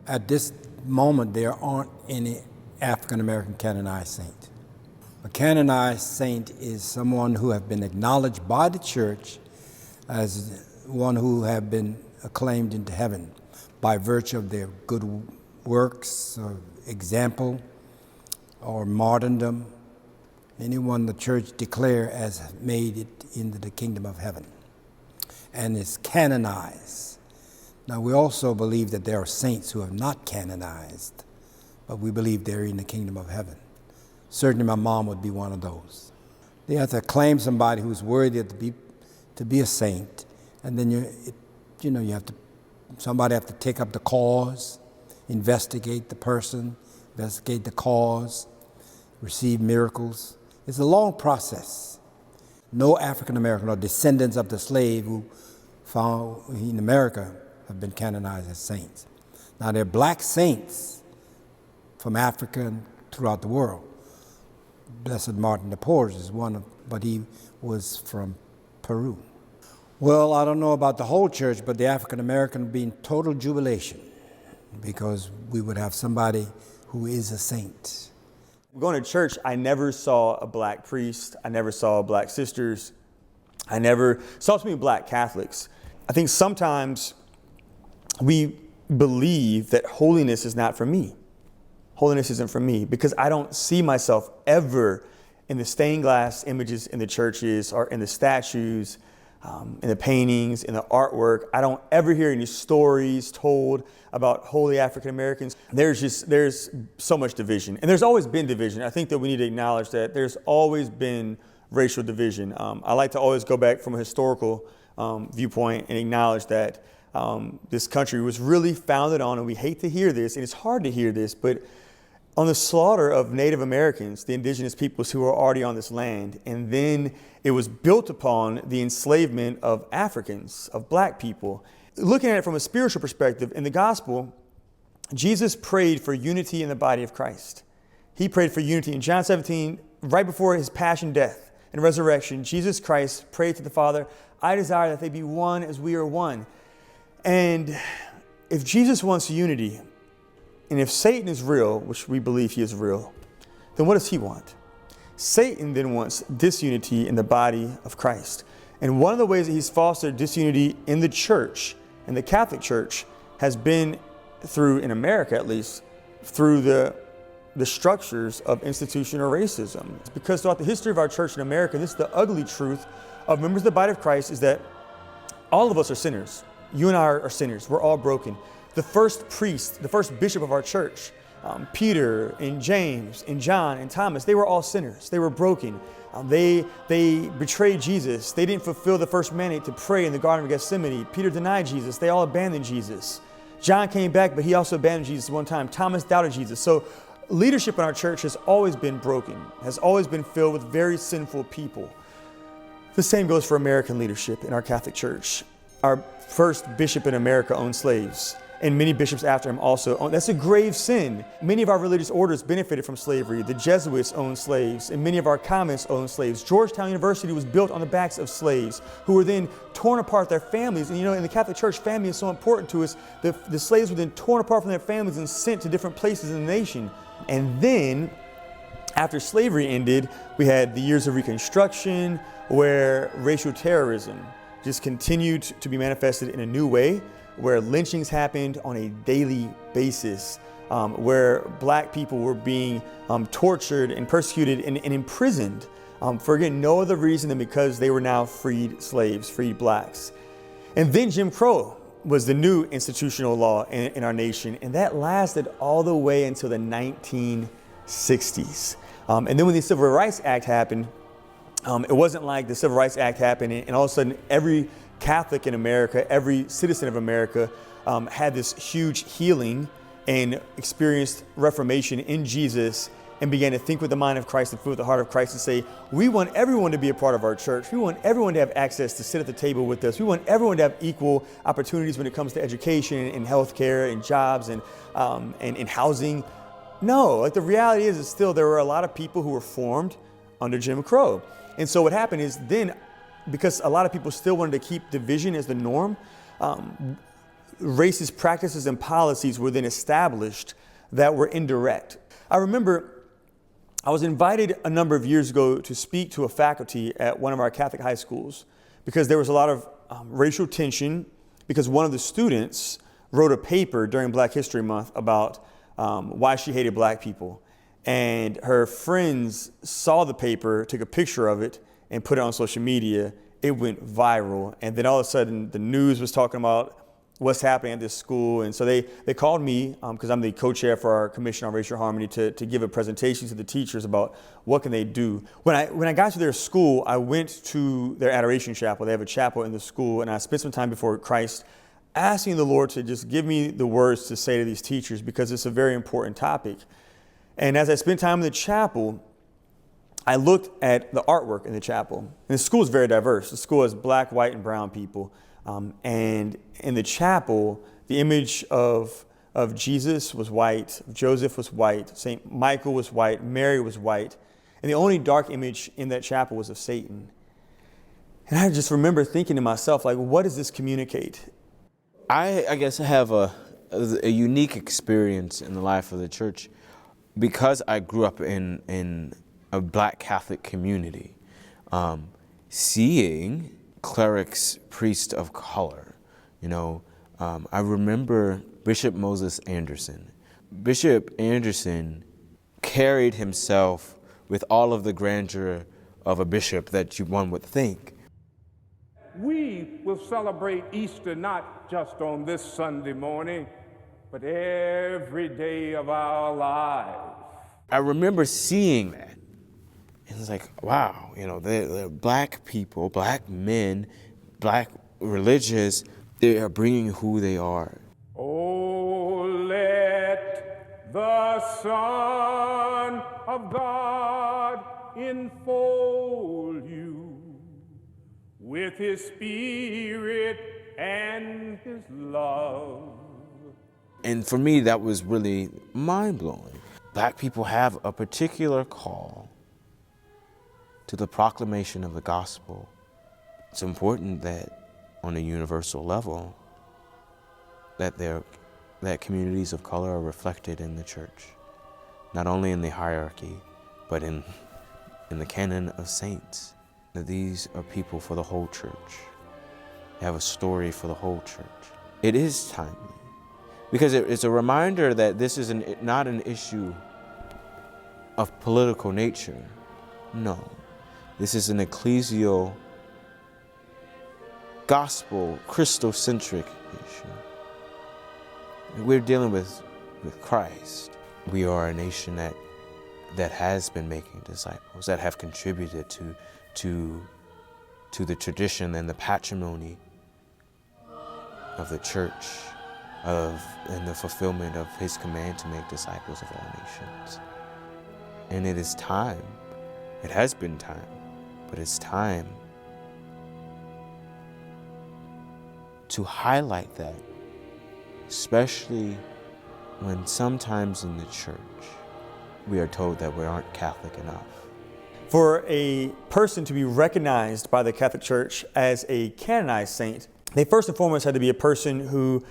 At this moment, there aren't any African-American canonized saint. A canonized saint is someone who have been acknowledged by the church as one who have been acclaimed into heaven by virtue of their good works, or example, or martyrdom. Anyone the church declare as made it into the kingdom of heaven and is canonized. Now, we also believe that there are saints who have not canonized, but we believe they're in the kingdom of heaven. Certainly my mom would be one of those. They have to claim somebody who's worthy to be a saint, and then somebody have to take up the cause, investigate the person, investigate the cause, receive miracles. It's a long process. No African American or descendants of the slave who found in America have been canonized as saints. Now, there are black saints from Africa and throughout the world. Blessed Martin de Porres is one but he was from Peru. Well, I don't know about the whole church, but the African American would be in total jubilation because we would have somebody who is a saint. Going to church, I never saw a black priest. I never saw black sisters. I never saw too many black Catholics. I think sometimes we believe that holiness is not for me. Holiness isn't for me because I don't see myself ever in the stained glass images in the churches or in the statues, in the paintings, in the artwork. I don't ever hear any stories told about holy African Americans. There's so much division, and there's always been division. I think that we need to acknowledge that there's always been racial division. I like to always go back from a historical viewpoint and acknowledge that this country was really founded on, and we hate to hear this, and it's hard to hear this, but on the slaughter of Native Americans, the indigenous peoples who were already on this land. And then it was built upon the enslavement of Africans, of black people. Looking at it from a spiritual perspective, in the gospel, Jesus prayed for unity in the body of Christ. He prayed for unity. In John 17, right before his passion, death, and resurrection, Jesus Christ prayed to the Father, I desire that they be one as we are one. And if Jesus wants unity, and if Satan is real, which we believe he is real, then what does he want? Satan then wants disunity in the body of Christ. And one of the ways that he's fostered disunity in the church, in the Catholic Church, has been through, in America at least, through the structures of institutional racism. It's because throughout the history of our church in America, this is the ugly truth of members of the body of Christ, is that all of us are sinners. You and I are sinners. We're all broken. The first priest, the first bishop of our church, Peter and James and John and Thomas, they were all sinners. They were broken. They betrayed Jesus. They didn't fulfill the first mandate to pray in the Garden of Gethsemane. Peter denied Jesus. They all abandoned Jesus. John came back, but he also abandoned Jesus one time. Thomas doubted Jesus. So leadership in our church has always been broken, has always been filled with very sinful people. The same goes for American leadership in our Catholic Church. Our first bishop in America owned slaves, and many bishops after him also owned. That's a grave sin. Many of our religious orders benefited from slavery. The Jesuits owned slaves, and many of our convents owned slaves. Georgetown University was built on the backs of slaves who were then torn apart their families. And in the Catholic Church, family is so important to us. The slaves were then torn apart from their families and sent to different places in the nation. And then, after slavery ended, we had the years of Reconstruction, where racial terrorism just continued to be manifested in a new way, where lynchings happened on a daily basis, where black people were being tortured and persecuted and imprisoned for, again, no other reason than because they were now freed slaves, freed blacks. And then Jim Crow was the new institutional law in our nation, and that lasted all the way until the 1960s. And then when the Civil Rights Act happened, it wasn't like the Civil Rights Act happened and all of a sudden every Catholic in America, every citizen of America had this huge healing and experienced reformation in Jesus and began to think with the mind of Christ and feel with the heart of Christ and say, we want everyone to be a part of our church. We want everyone to have access to sit at the table with us. We want everyone to have equal opportunities when it comes to education and healthcare and jobs and housing. No, the reality is still there were a lot of people who were formed under Jim Crow. And so what happened is then, because a lot of people still wanted to keep division as the norm, racist practices and policies were then established that were indirect. I remember I was invited a number of years ago to speak to a faculty at one of our Catholic high schools because there was a lot of racial tension because one of the students wrote a paper during Black History Month about why she hated black people. And her friends saw the paper, took a picture of it, and put it on social media. It went viral. And then all of a sudden, the news was talking about what's happening at this school. And so they called me, because I'm the co-chair for our Commission on Racial Harmony, to give a presentation to the teachers about what can they do. When I got to their school, I went to their adoration chapel. They have a chapel in the school, and I spent some time before Christ asking the Lord to just give me the words to say to these teachers, because it's a very important topic. And as I spent time in the chapel, I looked at the artwork in the chapel. And the school is very diverse. The school has black, white, and brown people. And in the chapel, the image of Jesus was white, Joseph was white, St. Michael was white, Mary was white. And the only dark image in that chapel was of Satan. And I just remember thinking to myself, like, what does this communicate? I guess I have a unique experience in the life of the church because I grew up in a Black Catholic community. Seeing clerics, priests of color, I remember Bishop Moses Anderson. Bishop Anderson carried himself with all of the grandeur of a bishop that one would think. We will celebrate Easter not just on this Sunday morning, but every day of our lives. I remember seeing that. And it's like, wow, they're black people, black men, black religious, they are bringing who they are. Oh, let the Son of God enfold you with His Spirit and His love. And for me, that was really mind-blowing. Black people have a particular call to the proclamation of the gospel. It's important that on a universal level, that communities of color are reflected in the church, not only in the hierarchy, but in the canon of saints. That these are people for the whole church. They have a story for the whole church. It is timely, because it's a reminder that this is not an issue of political nature. No, this is an ecclesial, gospel, Christocentric issue. We're dealing with Christ. We are a nation that has been making disciples, that have contributed to the tradition and the patrimony of the church, and the fulfillment of His command to make disciples of all nations. And it is time, it has been time, but it's time to highlight that, especially when sometimes in the church we are told that we aren't Catholic enough. For a person to be recognized by the Catholic Church as a canonized saint, they first and foremost had to be a person who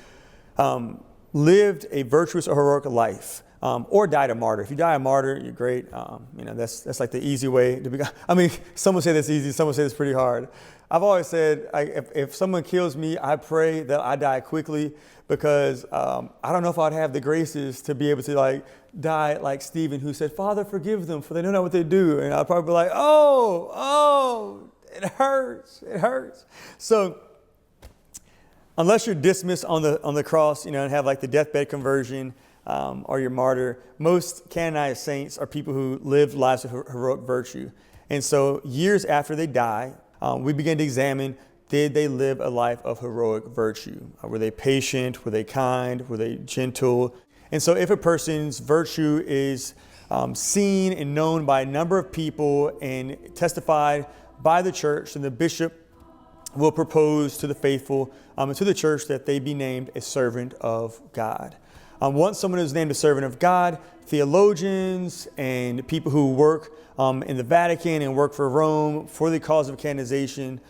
lived a virtuous or heroic life, or died a martyr. If you die a martyr, you're great. That's like the easy way to become. I mean, some would say that's easy, some would say it's pretty hard. I've always said, if someone kills me, I pray that I die quickly, because I don't know if I'd have the graces to be able to die like Stephen, who said, "Father, forgive them, for they know not what they do." And I'd probably be like, oh, it hurts. So unless you're dismissed on the cross, and have the deathbed conversion, or your martyr, most canonized saints are people who lived lives of heroic virtue. And so years after they die, we begin to examine, did they live a life of heroic virtue? Were they patient? Were they kind? Were they gentle? And so if a person's virtue is seen and known by a number of people and testified by the church, then the bishop will propose to the faithful and to the church that they be named a servant of God. Once someone is named a servant of God, theologians and people who work in the Vatican and work for Rome for the cause of canonization,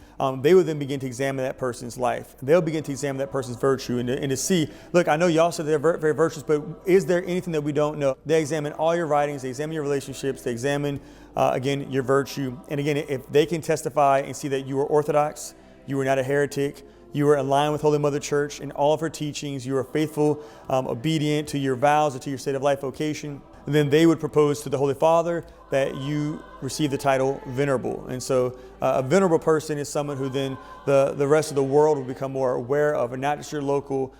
they would then begin to examine that person's life. They'll begin to examine that person's virtue and to see, look, I know y'all said they're very virtuous, but is there anything that we don't know? They examine all your writings, they examine your relationships, they examine, again, your virtue. And again, if they can testify and see that you were orthodox, you were not a heretic, you were in line with Holy Mother Church in all of her teachings, you were faithful, obedient to your vows or to your state of life vocation, then they would propose to the Holy Father that you receive the title venerable. And so a venerable person is someone who then the rest of the world will become more aware of, and not just your local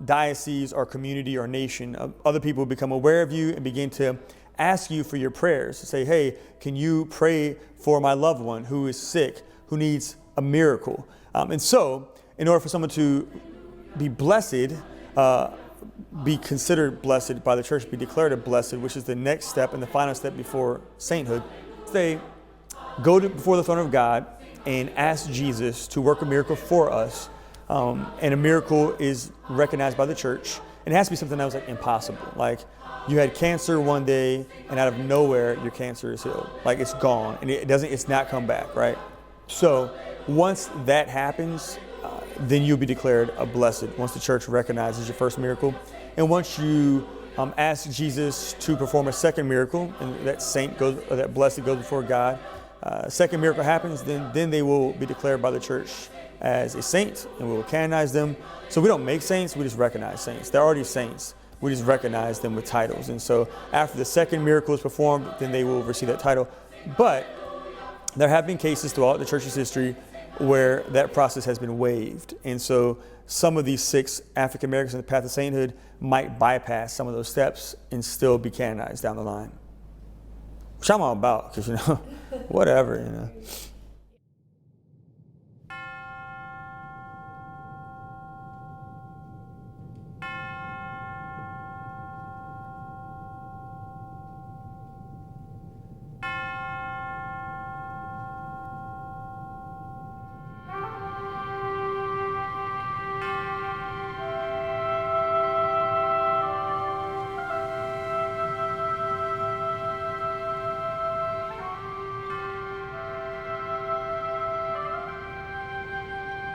diocese or community or nation. Other people will become aware of you and begin to ask you for your prayers. Say, hey, can you pray for my loved one who is sick, who needs a miracle? And so, in order for someone to be blessed, be considered blessed by the church, be declared a blessed, which is the next step and the final step before sainthood, they go before the throne of God and ask Jesus to work a miracle for us. And a miracle is recognized by the church. And it has to be something that was like impossible. Like you had cancer one day and out of nowhere your cancer is healed. Like it's gone and it's not come back, right? So once that happens, then you'll be declared a blessed once the church recognizes your first miracle. And once you ask Jesus to perform a second miracle, and that saint goes, or that blessed goes before God, second miracle happens, then they will be declared by the church as a saint, and we will canonize them. So we don't make saints, we just recognize saints. They're already saints. We just recognize them with titles. And so after the second miracle is performed, then they will receive that title. But there have been cases throughout the church's history where that process has been waived. And so some of these 6 African Americans on the path of sainthood might bypass some of those steps and still be canonized down the line. Which I'm all about, because, whatever,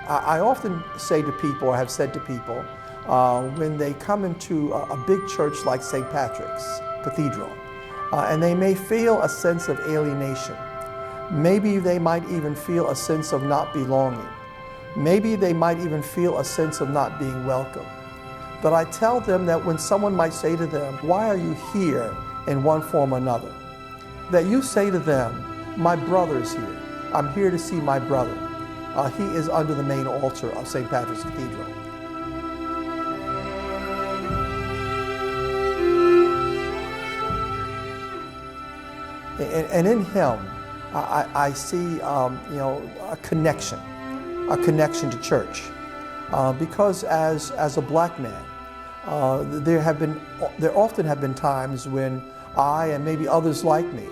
I often say to people, or have said to people, when they come into a big church like St. Patrick's Cathedral, and they may feel a sense of alienation. Maybe they might even feel a sense of not belonging. Maybe they might even feel a sense of not being welcome. But I tell them that when someone might say to them, why are you here in one form or another? That you say to them, my brother's here. I'm here to see my brother. He is under the main altar of St. Patrick's Cathedral. And in him, I see, a connection to church. Because as a black man, there often have been times when I and maybe others like me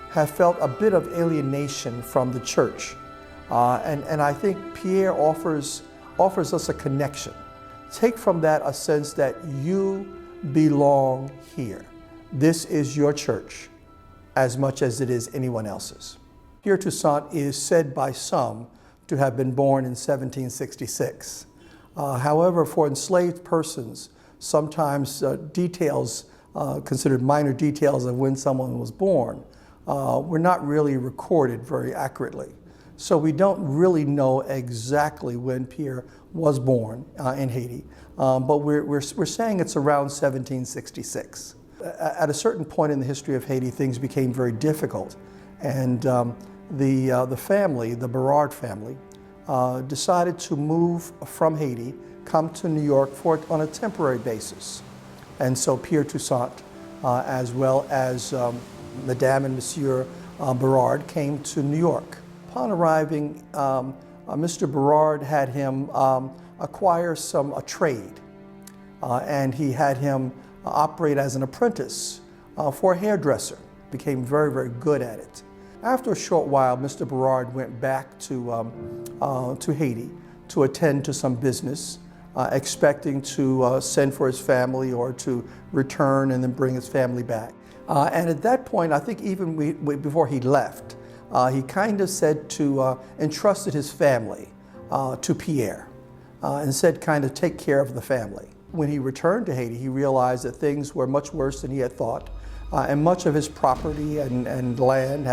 have felt a bit of alienation from the church. And I think Pierre offers us a connection. Take from that a sense that you belong here. This is your church as much as it is anyone else's. Pierre Toussaint is said by some to have been born in 1766. However, for enslaved persons, sometimes details, considered minor details of when someone was born, were not really recorded very accurately. So we don't really know exactly when Pierre was born in Haiti, but we're saying it's around 1766. At a certain point in the history of Haiti, things became very difficult, and the family, the Berard family, decided to move from Haiti, come to New York on a temporary basis. And so Pierre Toussaint, as well as Madame and Monsieur Berard, came to New York. Upon arriving, Mr. Berard had him acquire a trade, and he had him operate as an apprentice for a hairdresser. Became very, very good at it. After a short while, Mr. Berard went back to Haiti to attend to some business, expecting to send for his family or to return and then bring his family back. And at that point, I think even before he left, he kind of said to, entrusted his family to Pierre and said kind of take care of the family. When he returned to Haiti, he realized that things were much worse than he had thought, and much of his property and land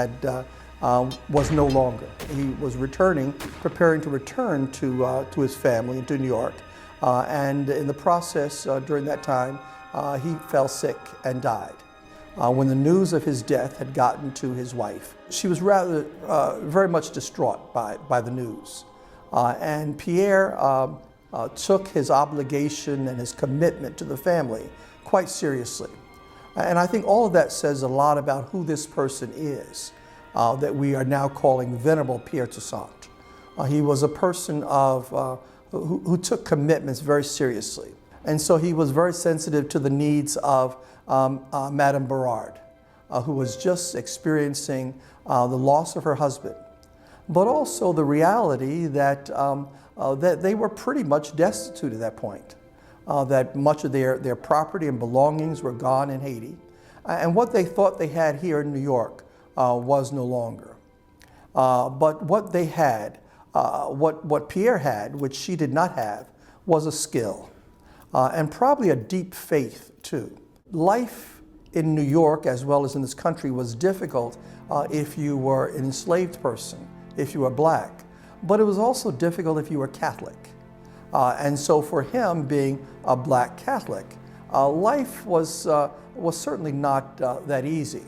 was no longer. He was preparing to return to his family to New York, and in the process, during that time, he fell sick and died. When the news of his death had gotten to his wife, she was very much distraught by the news. And Pierre took his obligation and his commitment to the family quite seriously. And I think all of that says a lot about who this person is that we are now calling Venerable Pierre Toussaint. He was a person who took commitments very seriously. And so he was very sensitive to the needs of Madame Berard, who was just experiencing the loss of her husband, but also the reality that they were pretty much destitute at that point, that much of their property and belongings were gone in Haiti, and what they thought they had here in New York was no longer. But what they had, what Pierre had, which she did not have, was a skill, and probably a deep faith too. Life in New York, as well as in this country, was difficult if you were an enslaved person, if you were black, but it was also difficult if you were Catholic. And so for him, being a black Catholic, life was certainly not that easy.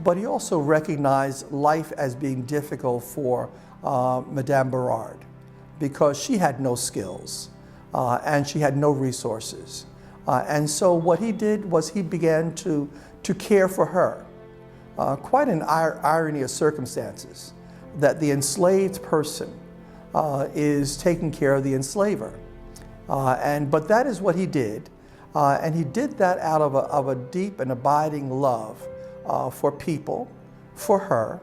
But he also recognized life as being difficult for Madame Berard, because she had no skills and she had no resources. And so what he did was he began to care for her. Quite an irony of circumstances, that the enslaved person is taking care of the enslaver. But that is what he did. And he did that out of a deep and abiding love for people, for her,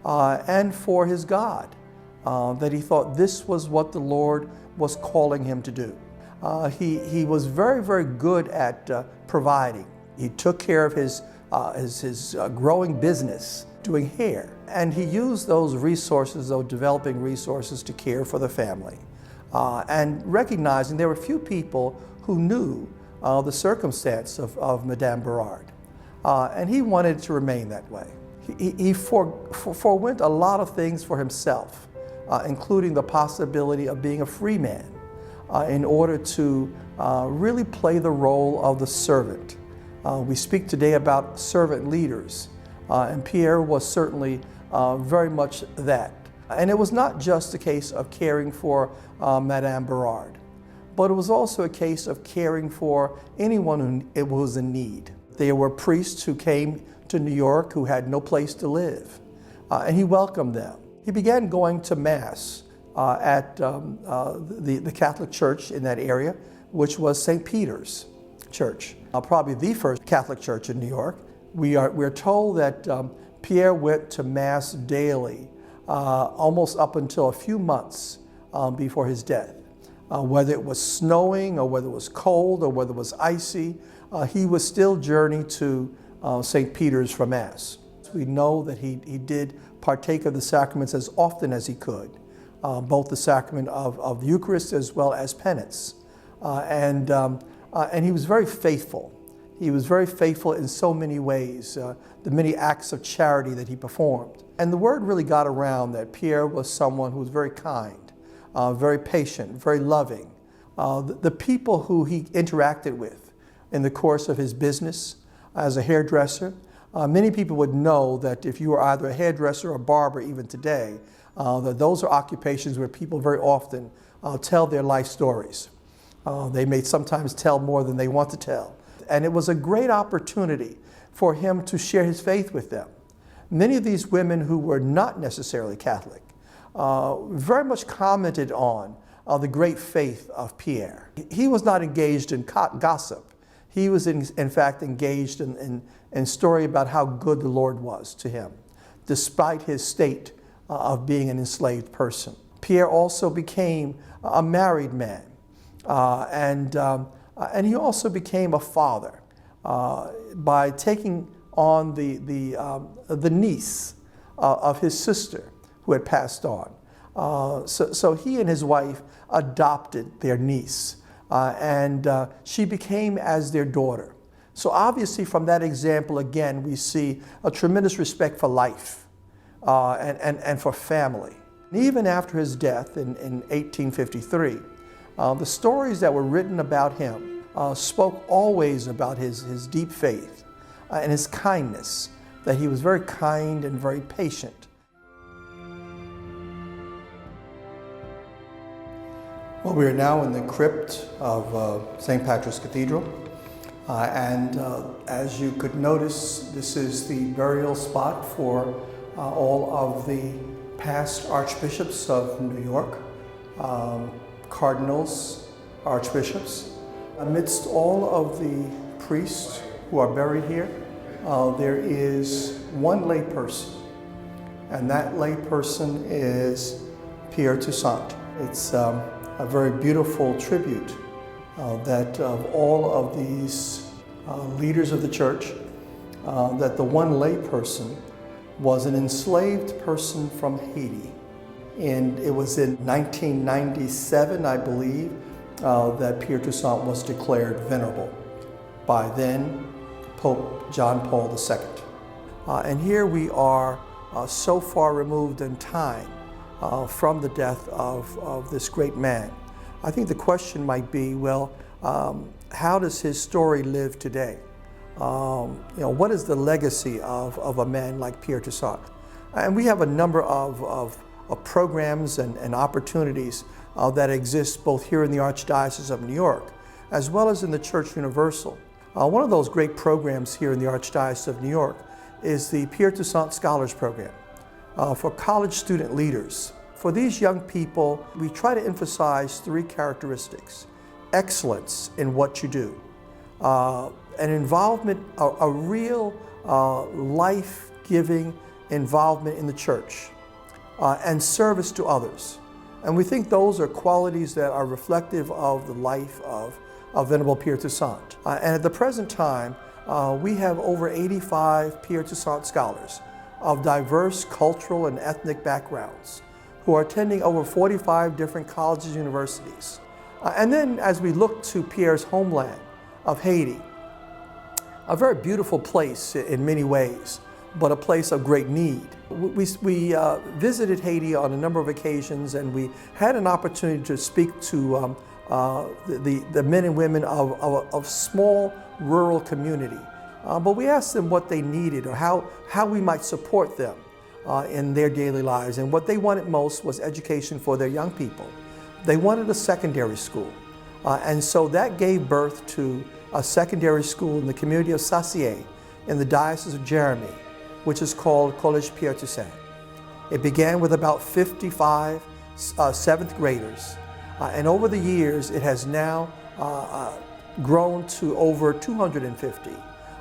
and for his God, that he thought this was what the Lord was calling him to do. He was very, very good at providing. He took care of his growing business, doing hair. And he used those resources, those developing resources, to care for the family. And recognizing there were few people who knew the circumstance of Madame Berard. And he wanted to remain that way. He forewent a lot of things for himself, including the possibility of being a free man, in order to really play the role of the servant. We speak today about servant leaders, and Pierre was certainly very much that. And it was not just a case of caring for Madame Berard, but it was also a case of caring for anyone who was in need. There were priests who came to New York who had no place to live, and he welcomed them. He began going to Mass at the Catholic Church in that area, which was St. Peter's Church, probably the first Catholic church in New York. We're told that Pierre went to Mass daily, almost up until a few months before his death. Whether it was snowing or whether it was cold or whether it was icy, he would still journey to St. Peter's for Mass. We know that he did partake of the sacraments as often as he could, both the sacrament of the Eucharist as well as penance. And he was very faithful. He was very faithful in so many ways, the many acts of charity that he performed. And the word really got around that Pierre was someone who was very kind, very patient, very loving. The people who he interacted with in the course of his business as a hairdresser, many people would know that if you are either a hairdresser or barber even today, that those are occupations where people very often tell their life stories. They may sometimes tell more than they want to tell. And it was a great opportunity for him to share his faith with them. Many of these women who were not necessarily Catholic very much commented on the great faith of Pierre. He was not engaged in gossip. He was in fact engaged in story about how good the Lord was to him, despite his state of being an enslaved person. Pierre also became a married man. And he also became a father by taking on the niece of his sister who had passed on. So he and his wife adopted their niece, and she became as their daughter. So obviously from that example, again, we see a tremendous respect for life and for family. And even after his death in 1853, the stories that were written about him spoke always about his deep faith and his kindness, that he was very kind and very patient. Well, we are now in the crypt of St. Patrick's Cathedral. As you could notice, this is the burial spot for all of the past archbishops of New York, cardinals, archbishops. Amidst all of the priests who are buried here, there is one lay person, and that lay person is Pierre Toussaint. It's a very beautiful tribute that of all of these leaders of the church, that the one lay person was an enslaved person from Haiti. And it was in 1997, I believe, that Pierre Toussaint was declared venerable by then Pope John Paul II. And here we are so far removed in time from the death of this great man. I think the question might be, well, how does his story live today? What is the legacy of a man like Pierre Toussaint? And we have a number of programs and opportunities that exist both here in the Archdiocese of New York, as well as in the Church Universal. One of those great programs here in the Archdiocese of New York is the Pierre Toussaint Scholars Program for college student leaders. For these young people, we try to emphasize three characteristics: excellence in what you do, an involvement, a real life-giving involvement in the church, and service to others. And we think those are qualities that are reflective of the life of Venerable Pierre Toussaint. And at the present time, we have over 85 Pierre Toussaint scholars of diverse cultural and ethnic backgrounds who are attending over 45 different colleges and universities. And then as we look to Pierre's homeland of Haiti, a very beautiful place in many ways, but a place of great need. We visited Haiti on a number of occasions, and we had an opportunity to speak to the men and women of small rural community. But we asked them what they needed or how we might support them in their daily lives. And what they wanted most was education for their young people. They wanted a secondary school. And so that gave birth to a secondary school in the community of Sacier in the Diocese of Jeremy, which is called Collège Pierre Toussaint. It began with about 55 seventh graders. And over the years, it has now grown to over 250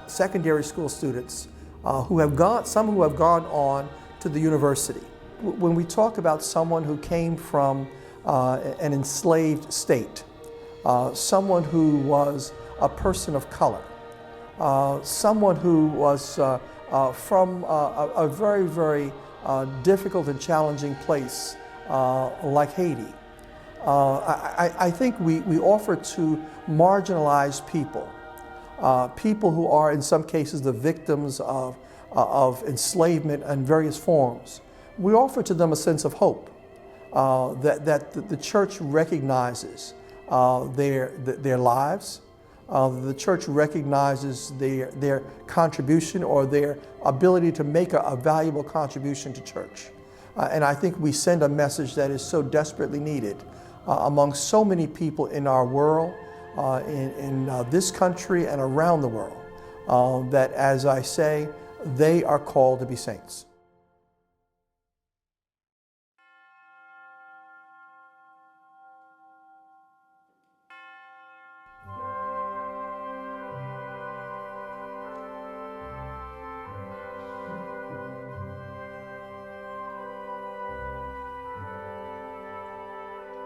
secondary school students some who have gone on to the university. When we talk about someone who came from an enslaved state, someone who was a person of color, someone who was from a very, very difficult and challenging place like Haiti. I think we offer to marginalized people, people who are in some cases the victims of enslavement in various forms. We offer to them a sense of hope that the church recognizes their lives. The church recognizes their contribution or their ability to make a valuable contribution to church. And I think we send a message that is so desperately needed among so many people in our world, in this country and around the world, that, as I say, they are called to be saints.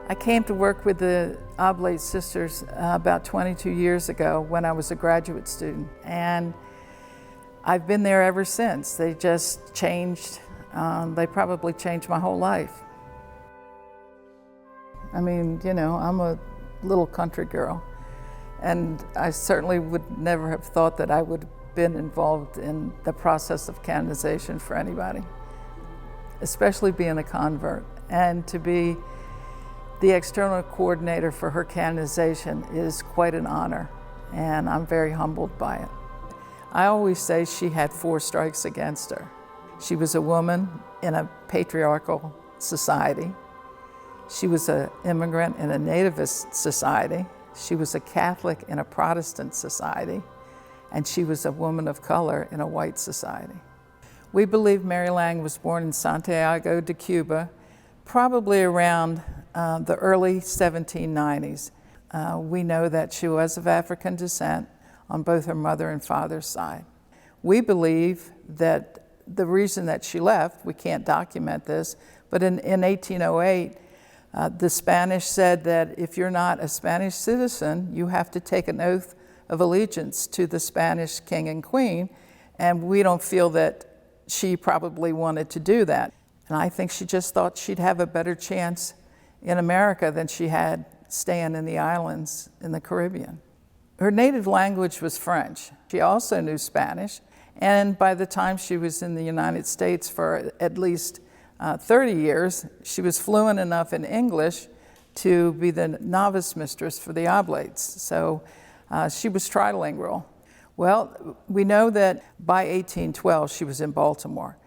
I came to work with the Oblate Sisters about 22 years ago when I was a graduate student, and I've been there ever since. They just changed, they probably changed my whole life. I mean, you know, I'm a little country girl, and I certainly would never have thought that I would have been involved in the process of canonization for anybody, especially being a convert. And to be the external coordinator for her canonization is quite an honor, and I'm very humbled by it. I always say she had 4 strikes against her. She was a woman in a patriarchal society. She was an immigrant in a nativist society. She was a Catholic in a Protestant society. And she was a woman of color in a white society. We believe Mary Lang was born in Santiago de Cuba, probably around the early 1790s. We know that she was of African descent on both her mother and father's side. We believe that the reason that she left, we can't document this, but in 1808, the Spanish said that if you're not a Spanish citizen, you have to take an oath of allegiance to the Spanish king and queen, and we don't feel that she probably wanted to do that. And I think she just thought she'd have a better chance in America than she had staying in the islands in the Caribbean. Her native language was French. She also knew Spanish, and by the time she was in the United States for at least 30 years, she was fluent enough in English to be the novice mistress for the Oblates. So she was trilingual. Well, we know that by 1812 she was in Baltimore.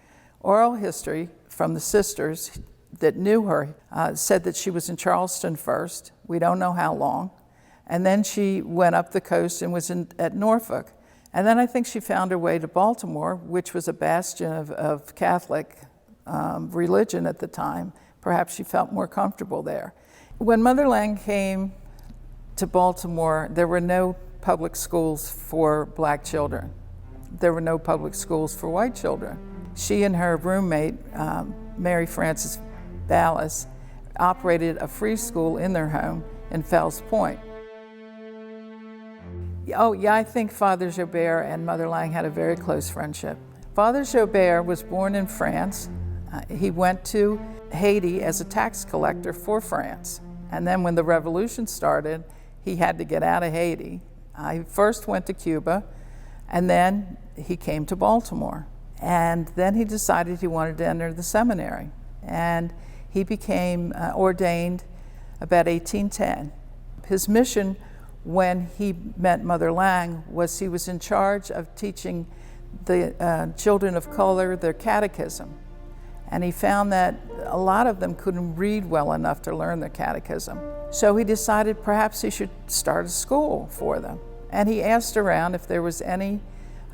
Oral history from the sisters that knew her said that she was in Charleston first. We don't know how long. And then she went up the coast and was at Norfolk. And then I think she found her way to Baltimore, which was a bastion of Catholic religion at the time. Perhaps she felt more comfortable there. When Mother Lang came to Baltimore, there were no public schools for black children. There were no public schools for white children. She and her roommate, Mary Frances Ballas, operated a free school in their home in Fells Point. Oh yeah, I think Father Joubert and Mother Lang had a very close friendship. Father Joubert was born in France. He went to Haiti as a tax collector for France. And then when the revolution started, he had to get out of Haiti. He first went to Cuba, and then he came to Baltimore. And then he decided he wanted to enter the seminary. And he became ordained about 1810. His mission when he met Mother Lang was he was in charge of teaching the children of color their catechism. And he found that a lot of them couldn't read well enough to learn their catechism. So he decided perhaps he should start a school for them. And he asked around if there was any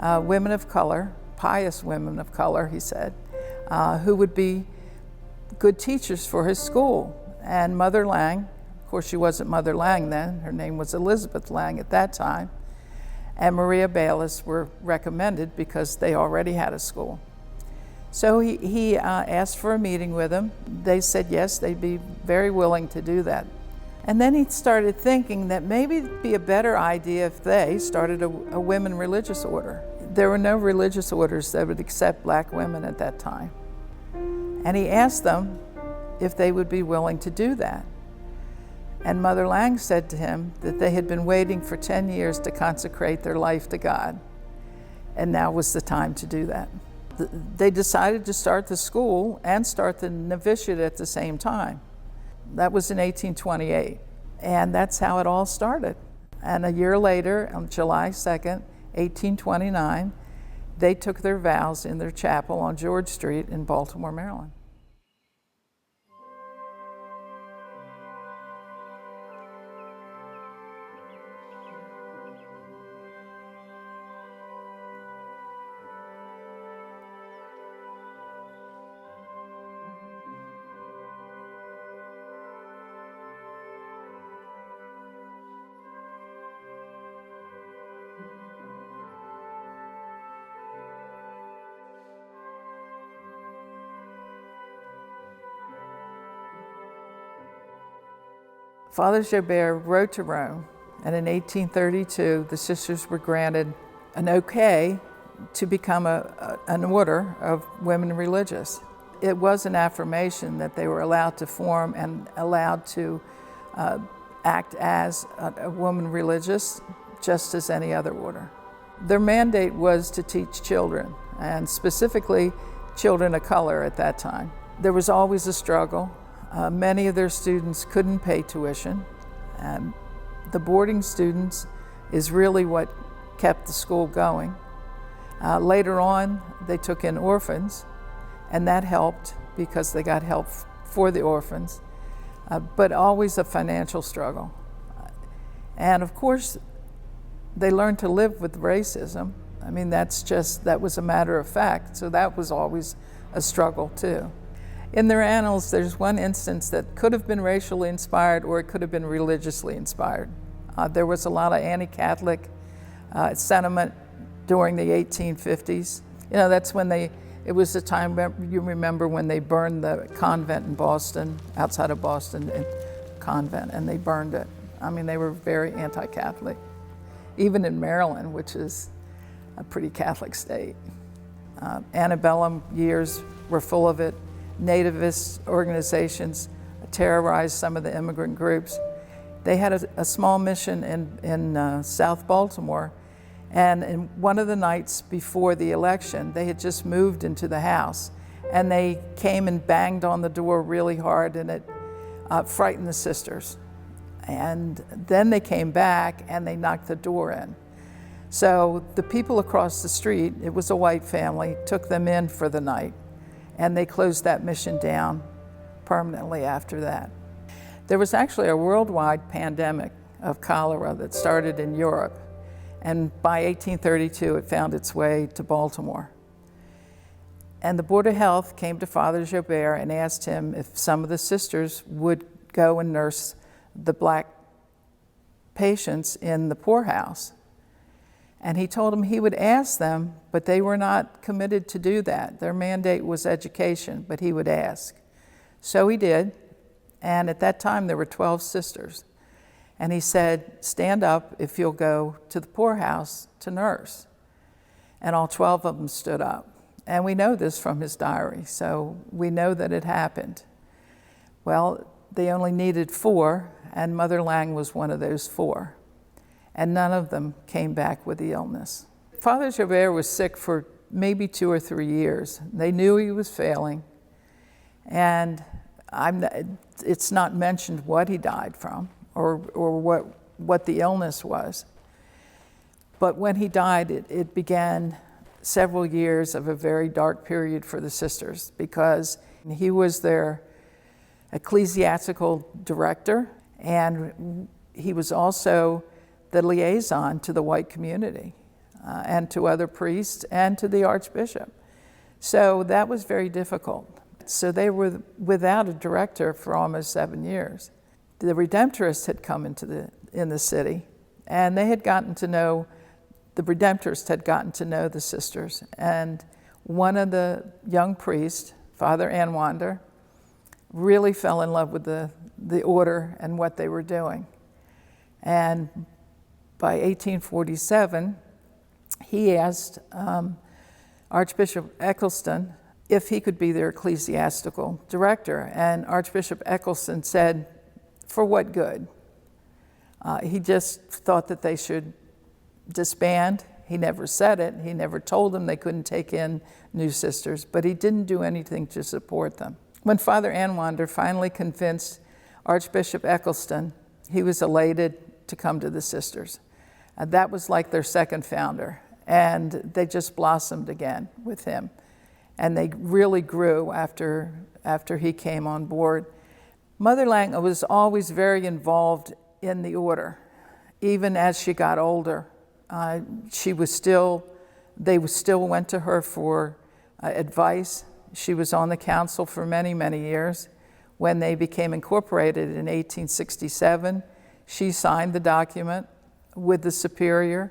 women of color, pious women of color, he said, who would be good teachers for his school. And Mother Lang, of course she wasn't Mother Lang then, her name was Elizabeth Lang at that time, and Maria Ballas were recommended because they already had a school. So he asked for a meeting with them. They said yes, they'd be very willing to do that. And then he started thinking that maybe it'd be a better idea if they started a women religious order. There were no religious orders that would accept black women at that time. And he asked them if they would be willing to do that. And Mother Lang said to him that they had been waiting for 10 years to consecrate their life to God, and now was the time to do that. They decided to start the school and start the novitiate at the same time. That was in 1828, and that's how it all started. And a year later, on July 2nd, 1829, they took their vows in their chapel on George Street in Baltimore, Maryland. Father Joubert wrote to Rome, and in 1832, the sisters were granted an okay to become an order of women religious. It was an affirmation that they were allowed to form and allowed to act as a woman religious, just as any other order. Their mandate was to teach children, and specifically children of color at that time. There was always a struggle. Many of their students couldn't pay tuition. The boarding students is really what kept the school going. Later on, they took in orphans, and that helped because they got help for the orphans, but always a financial struggle. And of course, they learned to live with racism. I mean, that was a matter of fact, so that was always a struggle too. In their annals, there's one instance that could have been racially inspired or it could have been religiously inspired. There was a lot of anti-Catholic sentiment during the 1850s. You know, that's when it was the time, you remember when they burned the convent in Boston, outside of Boston, convent, and they burned it. I mean, they were very anti-Catholic. Even in Maryland, which is a pretty Catholic state. Antebellum years were full of it. Nativist organizations terrorized some of the immigrant groups. They had a small mission in South Baltimore, and in one of the nights before the election, they had just moved into the house, and they came and banged on the door really hard, and it frightened the sisters. And then they came back and they knocked the door in. So the people across the street, it was a white family, took them in for the night, and they closed that mission down permanently after that. There was actually a worldwide pandemic of cholera that started in Europe, and by 1832 it found its way to Baltimore. And the Board of Health came to Father Joubert and asked him if some of the sisters would go and nurse the black patients in the poorhouse. And he told them he would ask them, but they were not committed to do that. Their mandate was education, but he would ask. So he did, and at that time there were 12 sisters. And he said, stand up if you'll go to the poorhouse to nurse. And all 12 of them stood up. And we know this from his diary, so we know that it happened. Well, they only needed 4, and Mother Lang was one of those 4. And none of them came back with the illness. Father Joubert was sick for maybe 2 or 3 years. They knew he was failing, and it's not mentioned what he died from or what the illness was. But when he died, it began several years of a very dark period for the sisters, because he was their ecclesiastical director, and he was also the liaison to the white community and to other priests and to the archbishop. So that was very difficult. So they were without a director for almost 7 years. The Redemptorists had come in the city, and they had gotten to know, the Redemptorists had gotten to know the sisters. And one of the young priests, Father Anwander, really fell in love with the order and what they were doing. And by 1847, he asked Archbishop Eccleston if he could be their ecclesiastical director. And Archbishop Eccleston said, for what good? He just thought that they should disband. He never said it. He never told them they couldn't take in new sisters, but he didn't do anything to support them. When Father Anwander finally convinced Archbishop Eccleston, he was elated to come to the sisters. That was like their second founder, and they just blossomed again with him. And they really grew after he came on board. Mother Lang was always very involved in the order. Even as she got older, they still went to her for advice. She was on the council for many, many years. When they became incorporated in 1867, she signed the document with the superior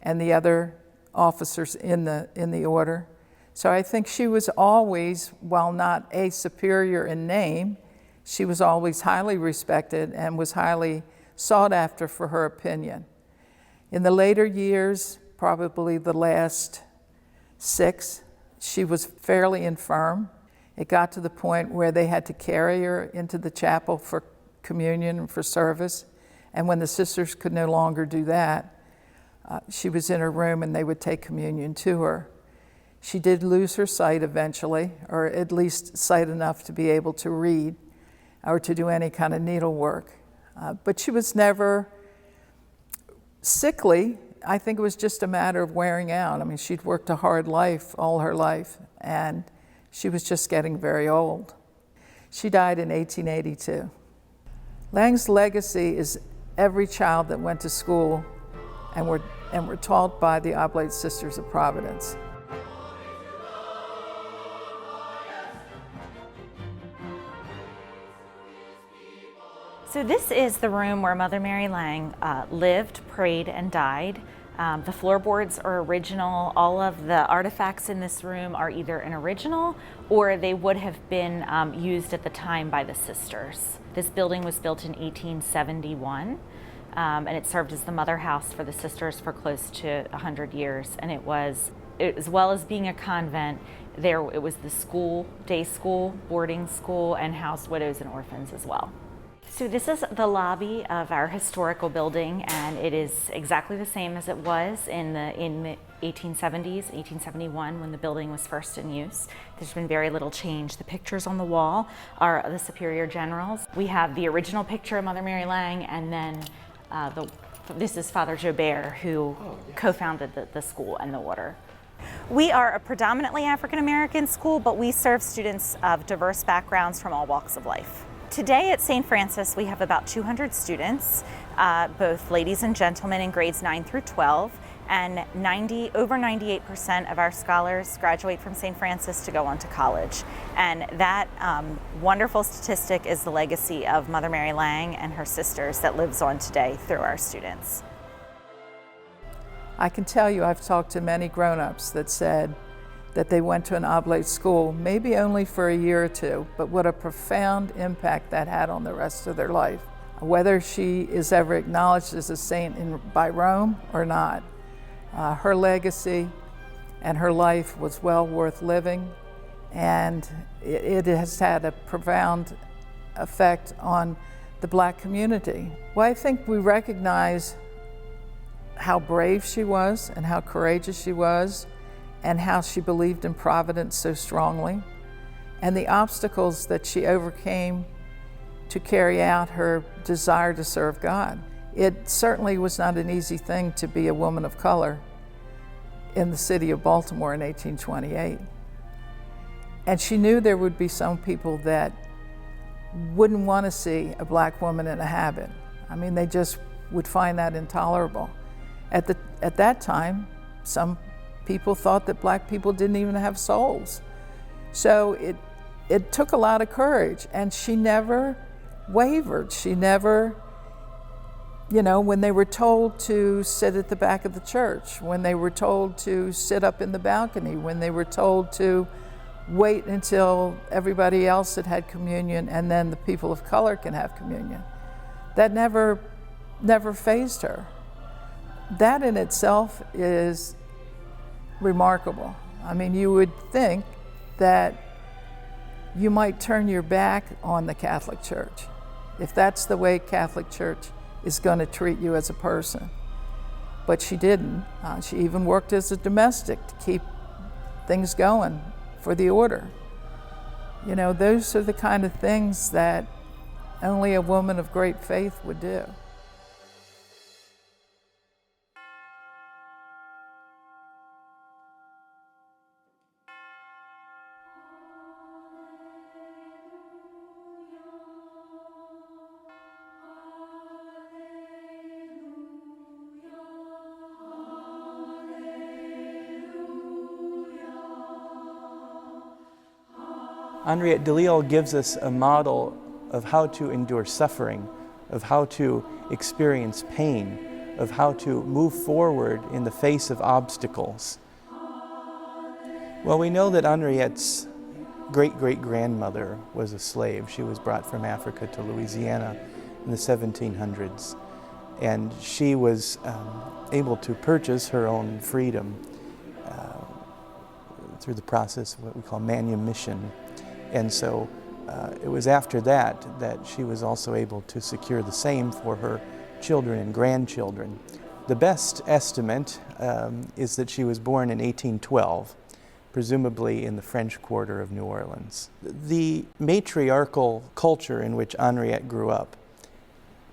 and the other officers in the order. So I think she was always, while not a superior in name, She was always highly respected and was highly sought after for her opinion. In the later years, probably the last 6, she was fairly infirm. It got to the point where they had to carry her into the chapel for communion and for service. And when the sisters could no longer do that, she was in her room and they would take communion to her. She did lose her sight eventually, or at least sight enough to be able to read or to do any kind of needlework. But she was never sickly. I think it was just a matter of wearing out. I mean, she'd worked a hard life all her life, and she was just getting very old. She died in 1882. Lang's legacy is every child that went to school and were taught by the Oblate Sisters of Providence. So this is the room where Mother Mary Lang lived, prayed, and died. The floorboards are original. All of the artifacts in this room are either an original or they would have been used at the time by the sisters. This building was built in 1871, and it served as the mother house for the sisters for close to 100 years. And it was, as well as being a convent, it was the school, day school, boarding school, and housed widows and orphans as well. So this is the lobby of our historical building, and it is exactly the same as it was in the 1870s, 1871, when the building was first in use. There's been very little change. The pictures on the wall are the Superior Generals. We have the original picture of Mother Mary Lang, and then this is Father Jobert, who co-founded the school and the order. We are a predominantly African American school, but we serve students of diverse backgrounds from all walks of life. Today at St. Francis, we have about 200 students, both ladies and gentlemen in grades 9 through 12, and over 98% of our scholars graduate from St. Francis to go on to college. And that wonderful statistic is the legacy of Mother Mary Lang and her sisters that lives on today through our students. I can tell you I've talked to many grown-ups that said that they went to an oblate school, maybe only for a year or two, but what a profound impact that had on the rest of their life. Whether she is ever acknowledged as a saint by Rome or not, her legacy and her life was well worth living, and it has had a profound effect on the Black community. Well, I think we recognize how brave she was and how courageous she was, and how she believed in Providence so strongly, and the obstacles that she overcame to carry out her desire to serve God. It certainly was not an easy thing to be a woman of color in the city of Baltimore in 1828. And she knew there would be some people that wouldn't want to see a Black woman in a habit. I mean, they just would find that intolerable. At that time, some people thought that Black people didn't even have souls. So it took a lot of courage, and she never wavered. She never, when they were told to sit at the back of the church, when they were told to sit up in the balcony, when they were told to wait until everybody else had communion and then the people of color can have communion, that never fazed her. That in itself is remarkable. I mean, you would think that you might turn your back on the Catholic Church if that's the way Catholic Church is going to treat you as a person. But she didn't. She even worked as a domestic to keep things going for the order. Those are the kind of things that only a woman of great faith would do. Henriette de Lille gives us a model of how to endure suffering, of how to experience pain, of how to move forward in the face of obstacles. Well, we know that Henriette's great-great-grandmother was a slave. She was brought from Africa to Louisiana in the 1700s. And she was able to purchase her own freedom through the process of what we call manumission. And so it was after that she was also able to secure the same for her children and grandchildren. The best estimate is that she was born in 1812, presumably in the French Quarter of New Orleans. The matriarchal culture in which Henriette grew up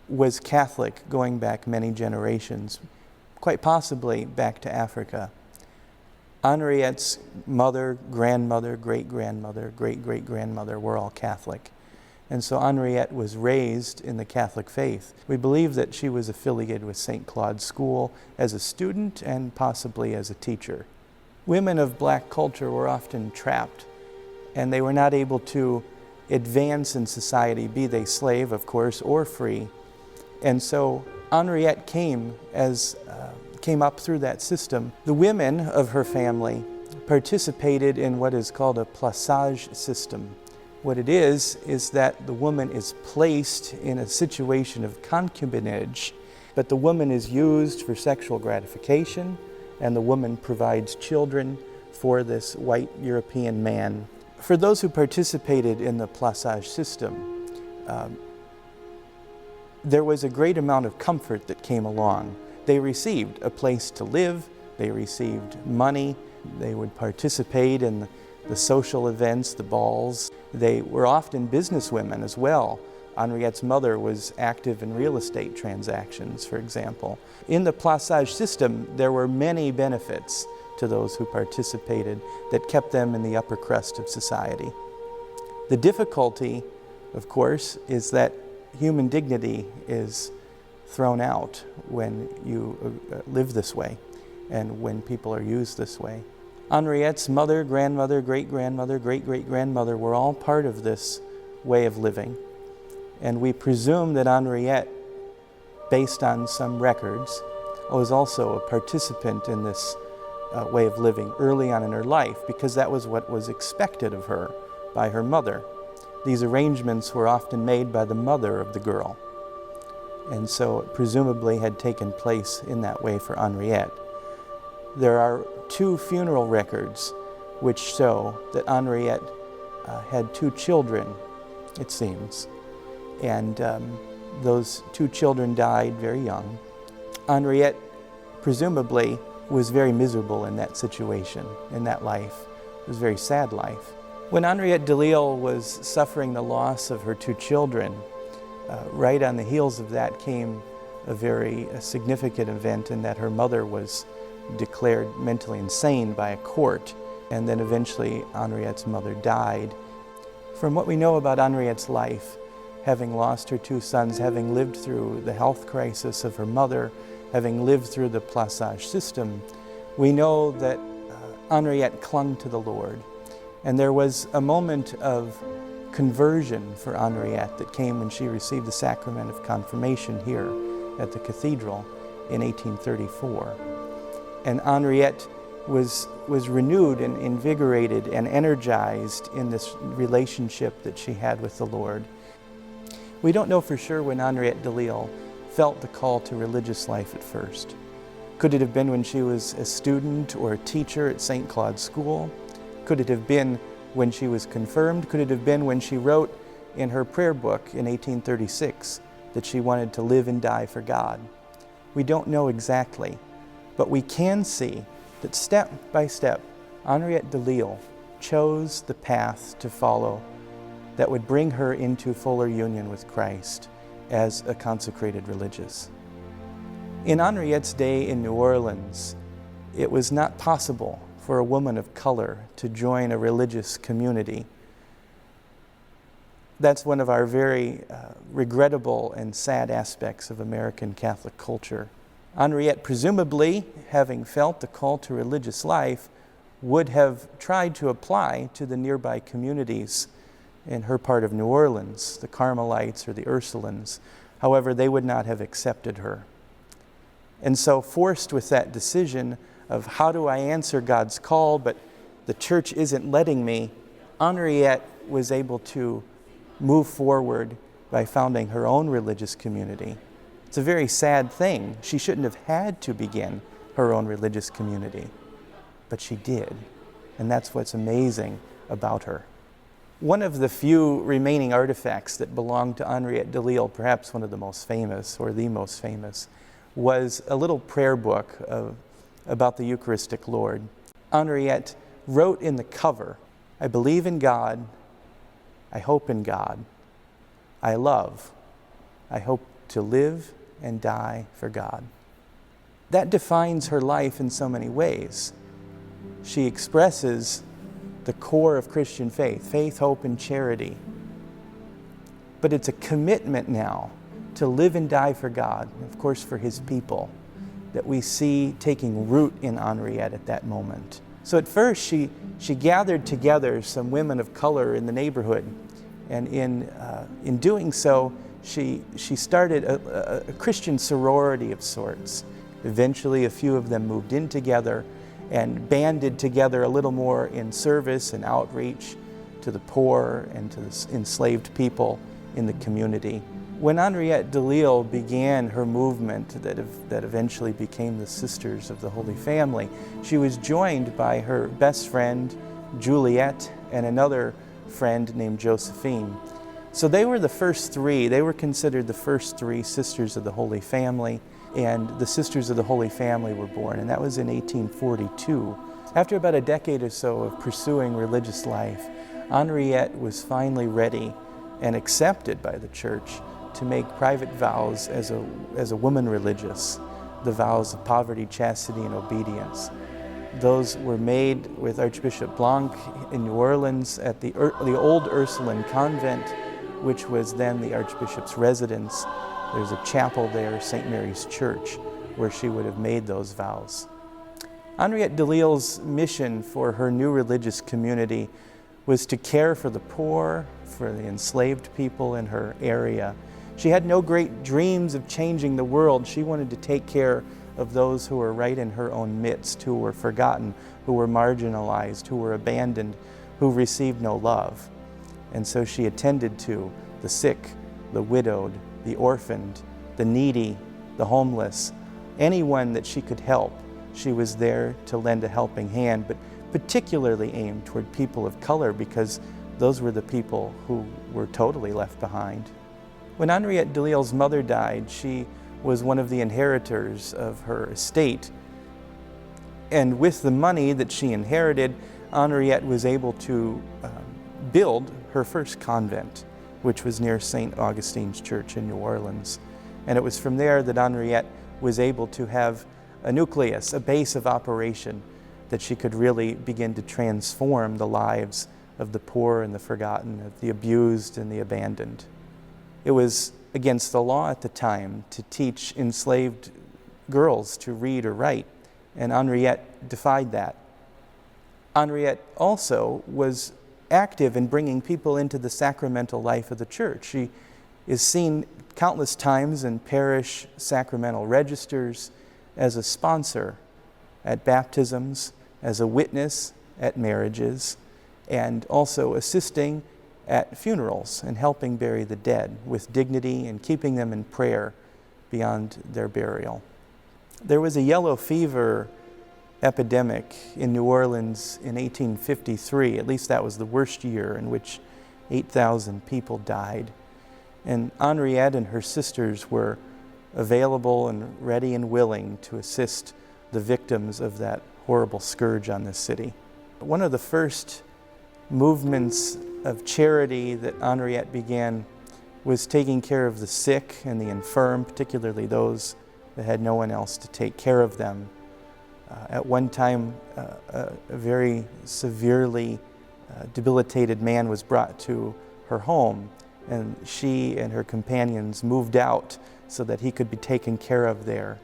was Catholic going back many generations, quite possibly back to Africa. Henriette's mother, grandmother, great-grandmother, great-great-grandmother were all Catholic. And so Henriette was raised in the Catholic faith. We believe that she was affiliated with St. Claude's School as a student and possibly as a teacher. Women of black culture were often trapped, and they were not able to advance in society, be they slave, of course, or free. And so Henriette came up through that system. The women of her family participated in what is called a plaçage system. What it is that the woman is placed in a situation of concubinage, but the woman is used for sexual gratification, and the woman provides children for this white European man. For those who participated in the plaçage system, there was a great amount of comfort that came along. They received a place to live, they received money, they would participate in the social events, the balls. They were often businesswomen as well. Henriette's mother was active in real estate transactions, for example. In the plaçage system, there were many benefits to those who participated that kept them in the upper crust of society. The difficulty, of course, is that human dignity is thrown out when you live this way and when people are used this way. Henriette's mother, grandmother, great-grandmother, great-great-grandmother were all part of this way of living. And we presume that Henriette, based on some records, was also a participant in this way of living early on in her life, because that was what was expected of her by her mother. These arrangements were often made by the mother of the girl, and so it presumably had taken place in that way for Henriette. There are 2 funeral records which show that Henriette had 2 children, it seems, and those 2 children died very young. Henriette presumably was very miserable in that situation, in that life. It was a very sad life. When Henriette Delisle was suffering the loss of her 2 children, right on the heels of that came a very significant event in that her mother was declared mentally insane by a court, and then eventually Henriette's mother died. From what we know about Henriette's life, having lost her 2 sons, having lived through the health crisis of her mother, having lived through the plaçage system, we know that Henriette clung to the Lord. And there was a moment of conversion for Henriette that came when she received the sacrament of confirmation here at the cathedral in 1834. And Henriette was renewed and invigorated and energized in this relationship that she had with the Lord. We don't know for sure when Henriette Delisle felt the call to religious life at first. Could it have been when she was a student or a teacher at St. Claude's School? Could it have been when she was confirmed? Could it have been when she wrote in her prayer book in 1836 that she wanted to live and die for God? We don't know exactly, but we can see that step by step, Henriette Delisle chose the path to follow that would bring her into fuller union with Christ as a consecrated religious. In Henriette's day in New Orleans, it was not possible for a woman of color to join a religious community. That's one of our very regrettable and sad aspects of American Catholic culture. Henriette, presumably, having felt the call to religious life, would have tried to apply to the nearby communities in her part of New Orleans, the Carmelites or the Ursulines. However, they would not have accepted her. And so, forced with that decision of how do I answer God's call, but the church isn't letting me, Henriette was able to move forward by founding her own religious community. It's a very sad thing. She shouldn't have had to begin her own religious community, but she did. And that's what's amazing about her. One of the few remaining artifacts that belonged to Henriette Delille, perhaps one of the most famous or the most famous, was a little prayer book about the Eucharistic Lord. Henriette wrote in the cover, "I believe in God, I hope in God, I love, I hope to live and die for God." That defines her life in so many ways. She expresses the core of Christian faith, faith, hope, and charity. But it's a commitment now to live and die for God, and of course for His people, that we see taking root in Henriette at that moment. So at first she gathered together some women of color in the neighborhood, and in doing so, she started a Christian sorority of sorts. Eventually a few of them moved in together and banded together a little more in service and outreach to the poor and to the enslaved people in the community. When Henriette Delille began her movement that eventually became the Sisters of the Holy Family, she was joined by her best friend, Juliette, and another friend named Josephine. So they were the first three. They were considered the first three Sisters of the Holy Family, and the Sisters of the Holy Family were born, and that was in 1842. After about a decade or so of pursuing religious life, Henriette was finally ready and accepted by the church to make private vows as a woman religious, the vows of poverty, chastity, and obedience. Those were made with Archbishop Blanc in New Orleans at the old Ursuline convent, which was then the Archbishop's residence. There's a chapel there, St. Mary's Church, where she would have made those vows. Henriette Delille's mission for her new religious community was to care for the poor, for the enslaved people in her area. She had no great dreams of changing the world. She wanted to take care of those who were right in her own midst, who were forgotten, who were marginalized, who were abandoned, who received no love. And so she attended to the sick, the widowed, the orphaned, the needy, the homeless, anyone that she could help. She was there to lend a helping hand, but particularly aimed toward people of color because those were the people who were totally left behind. When Henriette Delille's mother died, she was one of the inheritors of her estate. And with the money that she inherited, Henriette was able to build her first convent, which was near St. Augustine's Church in New Orleans. And it was from there that Henriette was able to have a nucleus, a base of operation, that she could really begin to transform the lives of the poor and the forgotten, of the abused and the abandoned. It was against the law at the time to teach enslaved girls to read or write, and Henriette defied that. Henriette also was active in bringing people into the sacramental life of the church. She is seen countless times in parish sacramental registers as a sponsor at baptisms, as a witness at marriages, and also assisting at funerals and helping bury the dead with dignity and keeping them in prayer beyond their burial. There was a yellow fever epidemic in New Orleans in 1853. At least that was the worst year, in which 8,000 people died. And Henriette and her sisters were available and ready and willing to assist the victims of that horrible scourge on this city. One of the first movements of charity that Henriette began was taking care of the sick and the infirm, particularly those that had no one else to take care of them. At one time, a very severely debilitated man was brought to her home, and she and her companions moved out so that he could be taken care of there.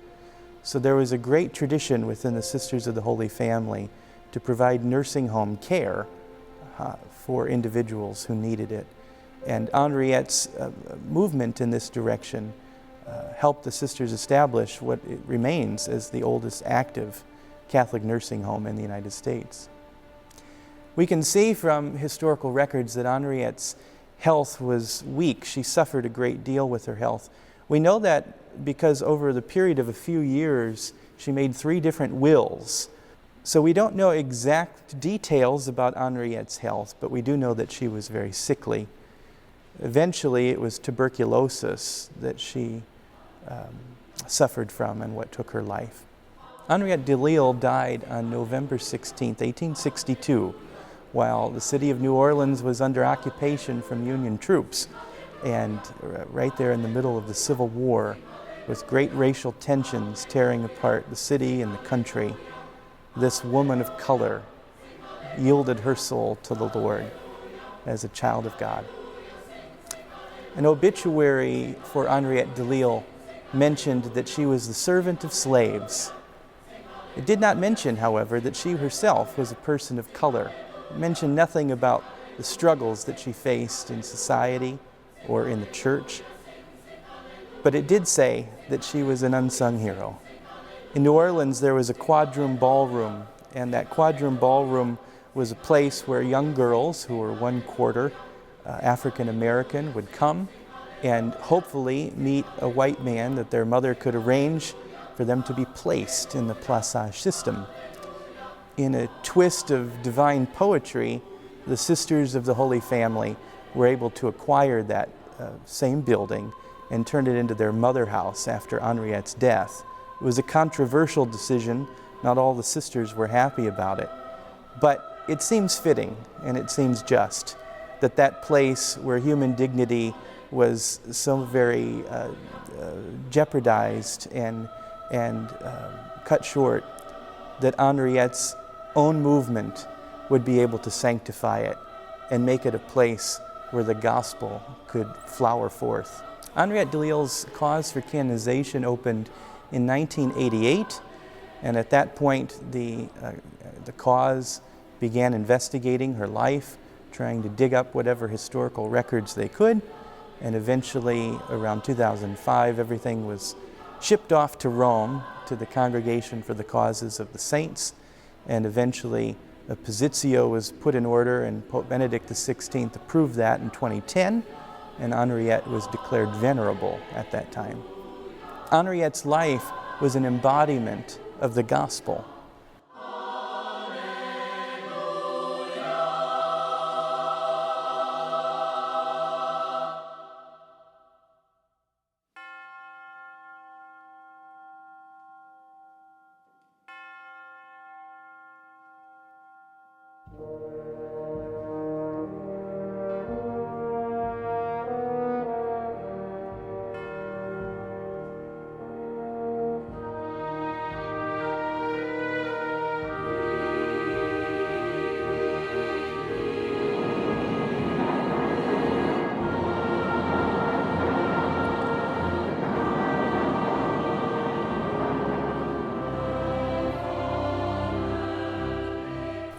So there was a great tradition within the Sisters of the Holy Family to provide nursing home care for individuals who needed it. And Henriette's movement in this direction helped the sisters establish what it remains as the oldest active Catholic nursing home in the United States. We can see from historical records that Henriette's health was weak. She suffered a great deal with her health. We know that because over the period of a few years, she made 3 different wills. So we don't know exact details about Henriette's health, but we do know that she was very sickly. Eventually, it was tuberculosis that she suffered from and what took her life. Henriette de Lisle died on November 16, 1862, while the city of New Orleans was under occupation from Union troops, and right there in the middle of the Civil War, with great racial tensions tearing apart the city and the country, this woman of color yielded her soul to the Lord as a child of God. An obituary for Henriette de Lisle mentioned that she was the servant of slaves. It did not mention, however, that she herself was a person of color. It mentioned nothing about the struggles that she faced in society or in the church. But it did say that she was an unsung hero. In New Orleans, there was a quadroom ballroom, and that quadroom ballroom was a place where young girls who were 1/4 African American would come and hopefully meet a white man that their mother could arrange for them to be placed in the placage system. In a twist of divine poetry, the Sisters of the Holy Family were able to acquire that same building and turn it into their mother house after Henriette's death. It was a controversial decision. Not all the sisters were happy about it. But it seems fitting and it seems just that that place where human dignity was so very jeopardized and cut short, that Henriette's own movement would be able to sanctify it and make it a place where the gospel could flower forth. Henriette de Lisle's cause for canonization opened in 1988, and at that point the cause began investigating her life, trying to dig up whatever historical records they could, and eventually around 2005 everything was shipped off to Rome to the Congregation for the Causes of the Saints, and eventually a positio was put in order and Pope Benedict XVI approved that in 2010, and Henriette was declared venerable at that time. Henriette's life was an embodiment of the gospel.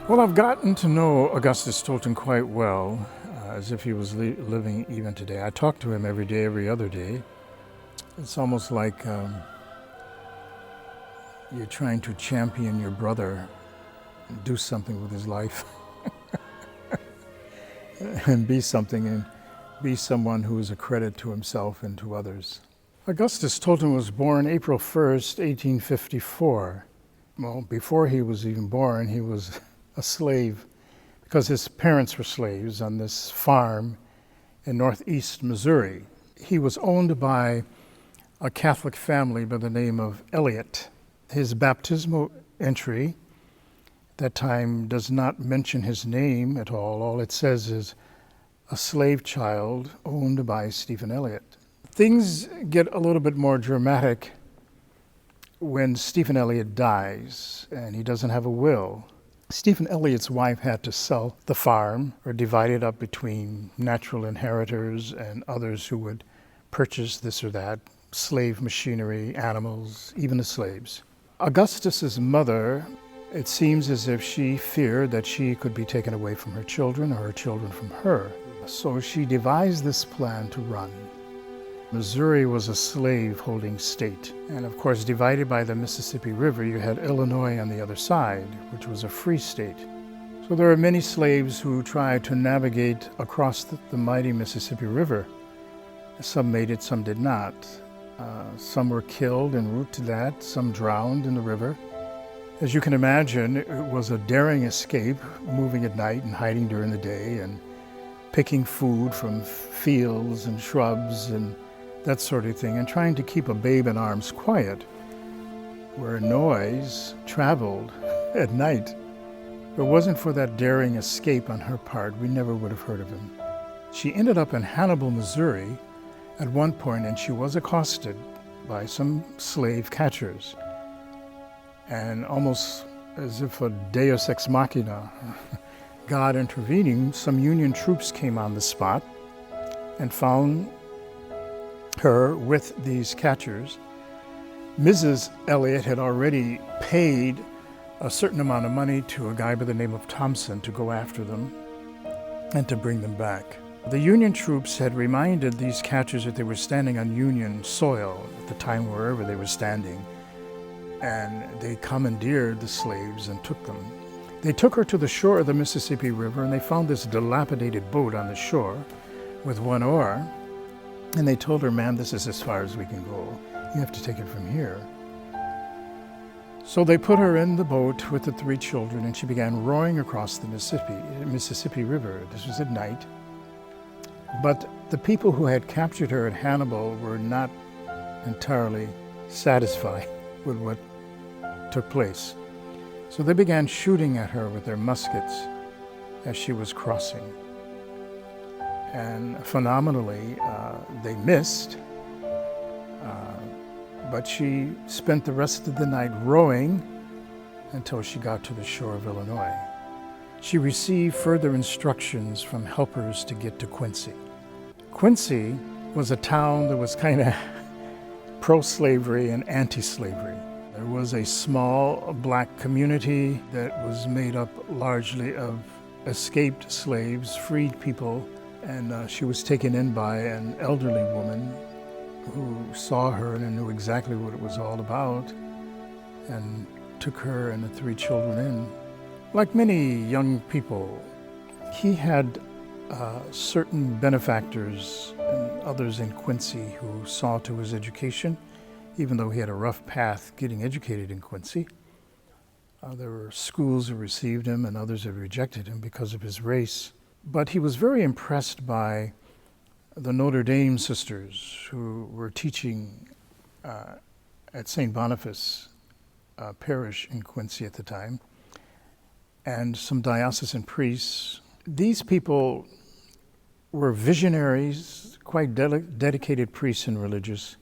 Well, I've gotten to know Augustus Tolton quite well, as if he was living even today. I talk to him every day, every other day. It's almost like you're trying to champion your brother, do something with his life, and be something, and be someone who is a credit to himself and to others. Augustus Tolton was born April 1st, 1854. Well, before he was even born, he was a slave because his parents were slaves on this farm in northeast Missouri. He was owned by a Catholic family by the name of Elliott. His baptismal entry at that time does not mention his name at all. All it says is a slave child owned by Stephen Elliott. Things get a little bit more dramatic when Stephen Elliott dies and he doesn't have a will. Stephen Elliott's wife had to sell the farm or divide it up between natural inheritors and others who would purchase this or that, slave machinery, animals, even the slaves. Augustus's mother, it seems as if she feared that she could be taken away from her children or her children from her. So she devised this plan to run. Missouri was a slave-holding state, and of course, divided by the Mississippi River, you had Illinois on the other side, which was a free state. So there are many slaves who tried to navigate across the mighty Mississippi River. Some made it, some did not. Some were killed en route to that, some drowned in the river. As you can imagine, it was a daring escape, moving at night and hiding during the day and picking food from fields and shrubs and that sort of thing, and trying to keep a babe in arms quiet, where noise traveled at night. If it wasn't for that daring escape on her part, we never would have heard of him. She ended up in Hannibal, Missouri at one point, and she was accosted by some slave catchers. And almost as if a deus ex machina, God intervening, some Union troops came on the spot and found her with these catchers. Mrs. Elliott had already paid a certain amount of money to a guy by the name of Thompson to go after them and to bring them back. The Union troops had reminded these catchers that they were standing on Union soil at the time, wherever they were standing, and they commandeered the slaves and took them. They took her to the shore of the Mississippi River, and they found this dilapidated boat on the shore with one oar, and they told her, "Ma'am, this is as far as we can go. You have to take it from here." So they put her in the boat with the 3 children, and she began rowing across the Mississippi River. This was at night. But the people who had captured her at Hannibal were not entirely satisfied with what took place. So they began shooting at her with their muskets as she was crossing. And phenomenally, they missed. But she spent the rest of the night rowing until she got to the shore of Illinois. She received further instructions from helpers to get to Quincy. Quincy was a town that was kind of pro-slavery and anti-slavery. There was a small black community that was made up largely of escaped slaves, freed people, and she was taken in by an elderly woman who saw her and knew exactly what it was all about and took her and the 3 children in. Like many young people, he had certain benefactors and others in Quincy who saw to his education, even though he had a rough path getting educated in Quincy. There were schools who received him and others who rejected him because of his race. But he was very impressed by the Notre Dame sisters who were teaching at St. Boniface Parish in Quincy at the time, and some diocesan priests. These people were visionaries, quite dedicated priests and religious,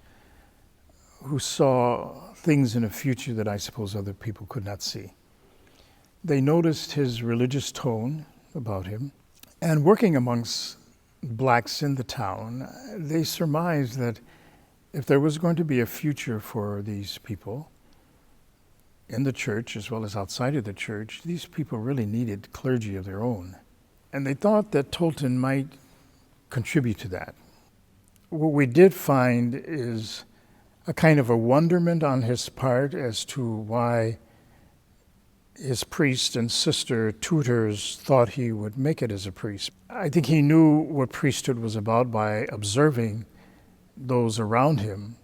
who saw things in a future that I suppose other people could not see. They noticed his religious tone about him, and working amongst blacks in the town, they surmised that if there was going to be a future for these people in the church as well as outside of the church, these people really needed clergy of their own. And they thought that Tolton might contribute to that. What we did find is a kind of a wonderment on his part as to why his priest and sister tutors thought he would make it as a priest. I think he knew what priesthood was about by observing those around him,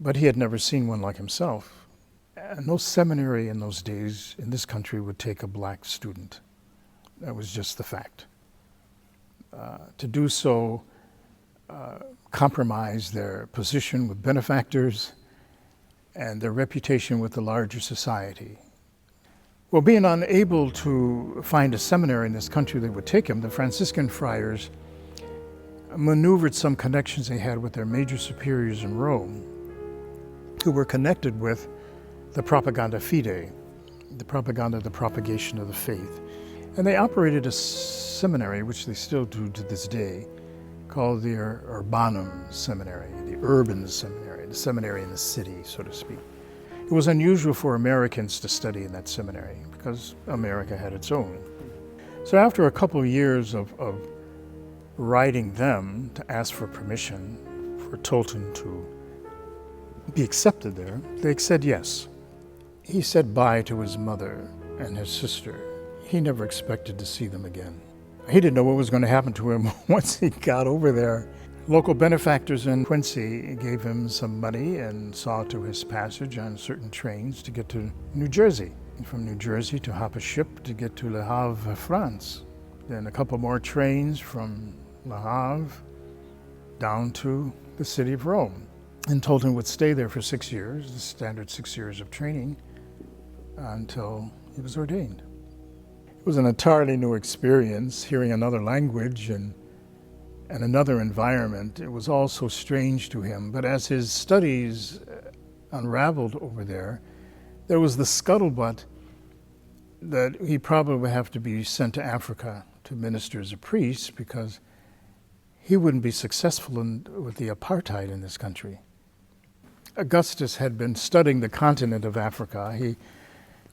but he had never seen one like himself. And no seminary in those days in this country would take a black student. That was just the fact. To do so compromised their position with benefactors and their reputation with the larger society. Well, being unable to find a seminary in this country that would take him, the Franciscan friars maneuvered some connections they had with their major superiors in Rome, who were connected with the propaganda fide, the propagation of the faith. And they operated a seminary, which they still do to this day, called the Urbanum Seminary, the urban seminary, the seminary in the city, so to speak. It was unusual for Americans to study in that seminary because America had its own. So after a couple of years of writing them to ask for permission for Tolton to be accepted there, they said yes. He said bye to his mother and his sister. he never expected to see them again. He didn't know what was going to happen to him once he got over there. Local benefactors in Quincy gave him some money and saw to his passage on certain trains to get to New Jersey. And from New Jersey to hop a ship to get to Le Havre, France. Then a couple more trains from Le Havre down to the city of Rome. And Tolton would stay there for 6 years, the standard 6 years of training, until he was ordained. It was an entirely new experience, hearing another language and another environment. It was all so strange to him. But as his studies unraveled over there was the scuttlebutt that he probably would have to be sent to Africa to minister as a priest because he wouldn't be successful with the apartheid in this country. Augustus had been studying the continent of Africa.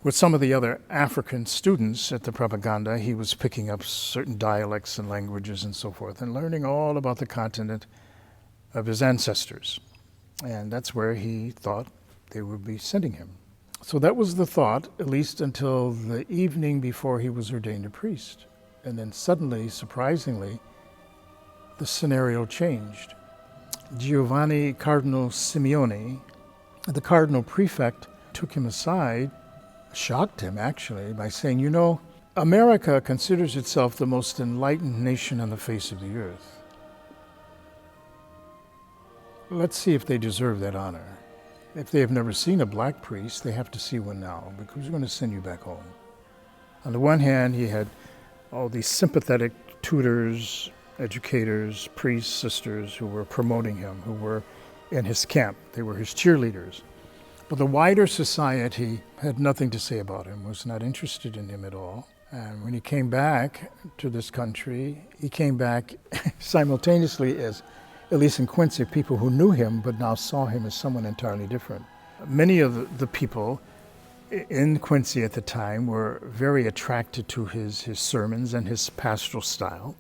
With some of the other African students at the propaganda, he was picking up certain dialects and languages and so forth and learning all about the continent of his ancestors. And that's where he thought they would be sending him. So that was the thought, at least until the evening before he was ordained a priest. And then suddenly, surprisingly, the scenario changed. Giovanni Cardinal Simeone, the cardinal prefect, took him aside, shocked him actually, by saying, you know, America considers itself the most enlightened nation on the face of the earth. Let's see if they deserve that honor. If they have never seen a black priest, they have to see one now, because we're going to send you back home. On the one hand, he had all these sympathetic tutors, educators, priests, sisters who were promoting him, who were in his camp. They were his cheerleaders. But the wider society had nothing to say about him, was not interested in him at all. And when he came back to this country, he came back simultaneously as, at least in Quincy, people who knew him but now saw him as someone entirely different. Many of the people in Quincy at the time were very attracted to his sermons and his pastoral style.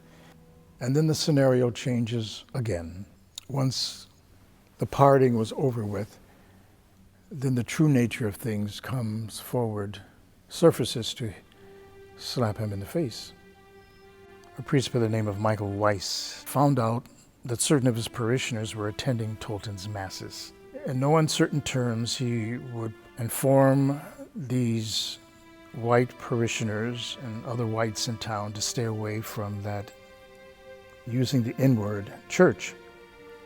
And then the scenario changes again. Once the parting was over with, then the true nature of things comes forward, surfaces to slap him in the face. A priest by the name of Michael Weiss found out that certain of his parishioners were attending Tolton's masses. In no uncertain terms, he would inform these white parishioners and other whites in town to stay away from that using the N-word church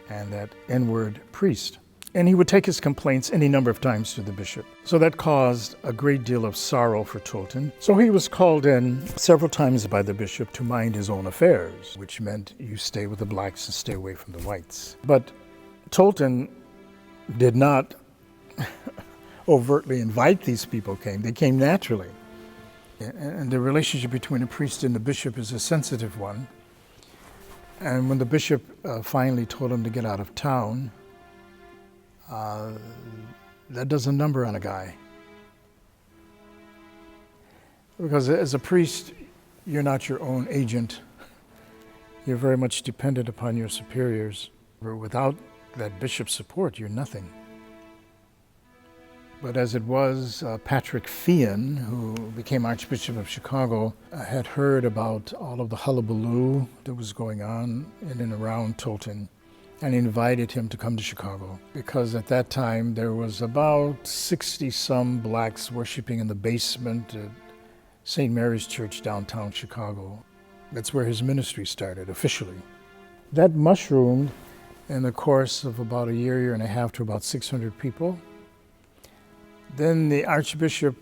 and that N-word priest. And he would take his complaints any number of times to the bishop. So that caused a great deal of sorrow for Tolton. So he was called in several times by the bishop to mind his own affairs, which meant you stay with the blacks and stay away from the whites. But Tolton did not overtly invite these people came. They came naturally. And the relationship between a priest and the bishop is a sensitive one. And when the bishop finally told him to get out of town, that does a number on a guy. Because as a priest, you're not your own agent. You're very much dependent upon your superiors. Without that bishop's support, you're nothing. But as it was, Patrick Fian, who became Archbishop of Chicago, had heard about all of the hullabaloo that was going on in and around Tolton, and invited him to come to Chicago, because at that time there was about 60-some blacks worshiping in the basement at St. Mary's Church downtown Chicago. That's where his ministry started officially. That mushroomed in the course of about a year and a half to about 600 people. Then the Archbishop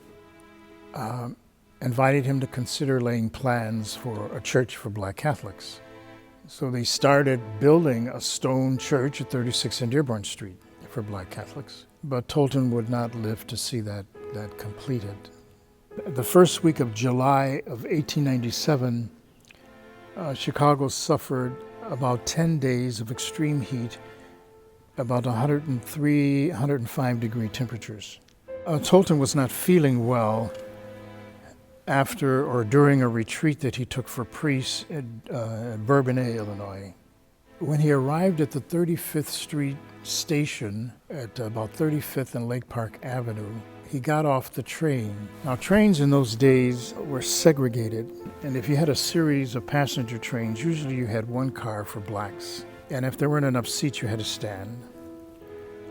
invited him to consider laying plans for a church for black Catholics. So they started building a stone church at 36 and Dearborn Street for black Catholics. But Tolton would not live to see that completed. The first week of July of 1897, Chicago suffered about 10 days of extreme heat, about 103, 105 degree temperatures. Tolton was not feeling well after or during a retreat that he took for priests at Bourbonnais, Illinois. When he arrived at the 35th Street station at about 35th and Lake Park Avenue, he got off the train. Now, trains in those days were segregated, and if you had a series of passenger trains, usually you had one car for blacks. And if there weren't enough seats, you had to stand.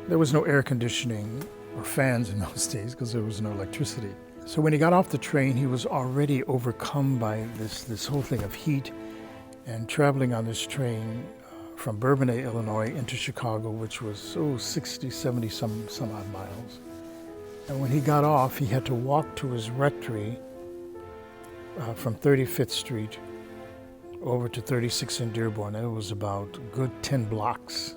There was no air conditioning or fans in those days because there was no electricity. So when he got off the train, he was already overcome by this whole thing of heat, and traveling on this train from Bourbonnais, Illinois into Chicago, which was 60, 70 some odd miles. And when he got off, he had to walk to his rectory from 35th Street over to 36 in Dearborn, and it was about a good 10 blocks.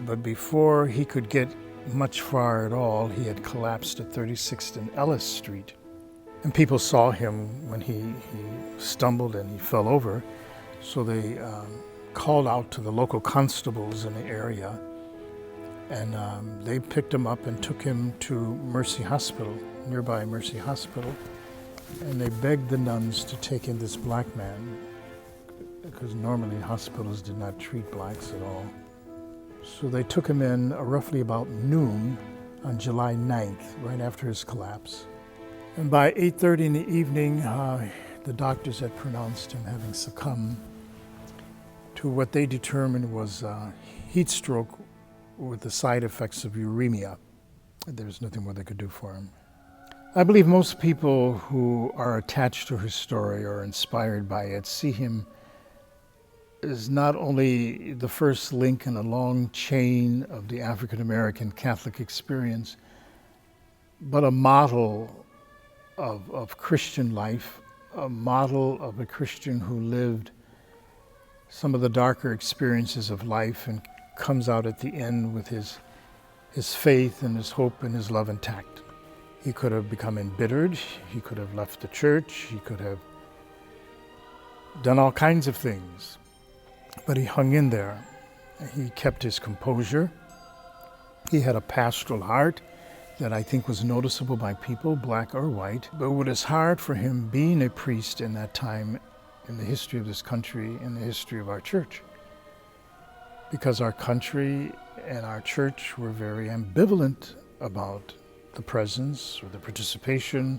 But before he could get much far at all, he had collapsed at 36th and Ellis Street. And people saw him when he stumbled and he fell over, so they called out to the local constables in the area, and they picked him up and took him to Mercy Hospital, nearby Mercy Hospital, and they begged the nuns to take in this black man, because normally hospitals did not treat blacks at all. So they took him in roughly about noon on July 9th, right after his collapse. And by 8:30 in the evening, the doctors had pronounced him having succumbed to what they determined was heat stroke with the side effects of uremia. There's nothing more they could do for him. I believe most people who are attached to his story or inspired by it see him as not only the first link in a long chain of the African American Catholic experience, but a model of Christian life, a model of a Christian who lived some of the darker experiences of life and comes out at the end with his faith and his hope and his love intact. He could have become embittered, he could have left the church, he could have done all kinds of things, but he hung in there. He kept his composure. He had a pastoral heart that I think was noticeable by people, black or white. But what is hard for him being a priest in that time in the history of this country, in the history of our church, because our country and our church were very ambivalent about the presence or the participation,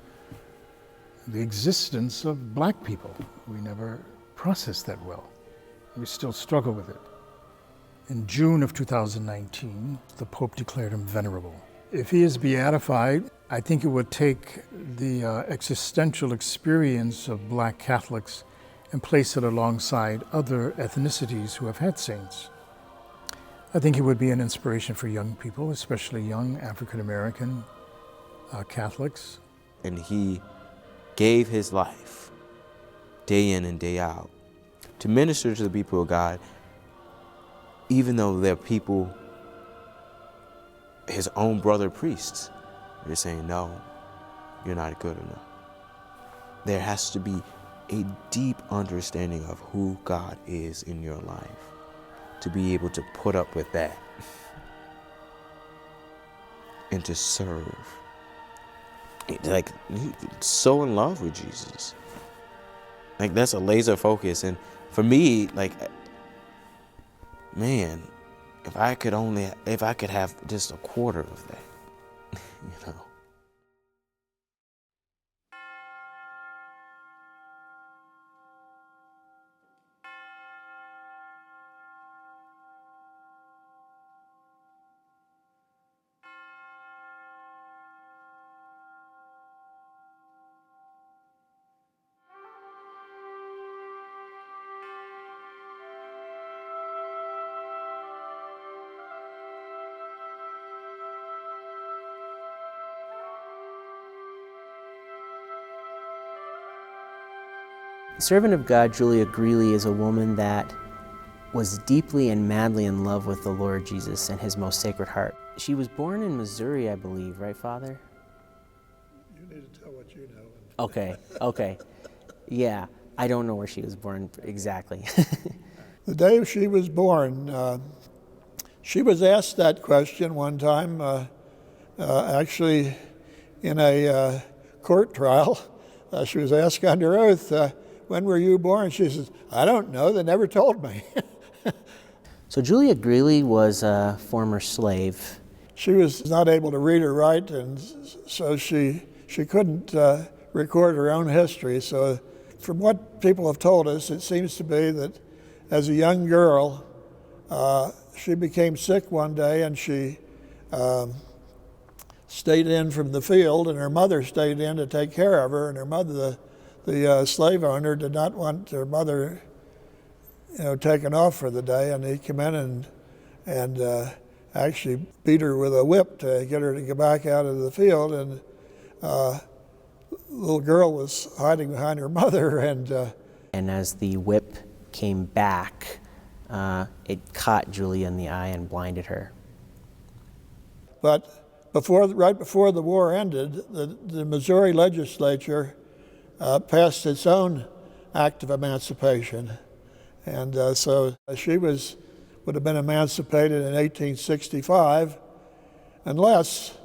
the existence of black people. We never processed that well. We still struggle with it. In June of 2019, the Pope declared him venerable. If he is beatified, I think it would take the existential experience of black Catholics and place it alongside other ethnicities who have had saints. I think he would be an inspiration for young people, especially young African American Catholics. And he gave his life day in and day out to minister to the people of God, even though they're people, his own brother priests, they're saying, no, you're not good enough. There has to be a deep understanding of who God is in your life to be able to put up with that and to serve. Like, so in love with Jesus. Like, that's a laser focus. And for me, like, man, if I could have just a quarter of that, you know. The servant of God, Julia Greeley, is a woman that was deeply and madly in love with the Lord Jesus and his most sacred heart. She was born in Missouri, I believe, right, Father? You need to tell what you know. Okay. Yeah, I don't know where she was born exactly. The day she was born, she was asked that question one time, actually in a court trial. She was asked under oath, when were you born? She says, I don't know, they never told me. So Julia Greeley was a former slave, She was not able to read or write, and so she couldn't record her own history. So from what people have told us, it seems to be that as a young girl, she became sick one day, and she stayed in from the field, and her mother stayed in to take care of her, and her mother, the slave owner, did not want her mother taken off for the day, and he came in and actually beat her with a whip to get her to get back out of the field, and the little girl was hiding behind her mother, and as the whip came back, it caught Julia in the eye and blinded her. But right before the war ended, the Missouri legislature passed its own act of emancipation. And so she would have been emancipated in 1865, unless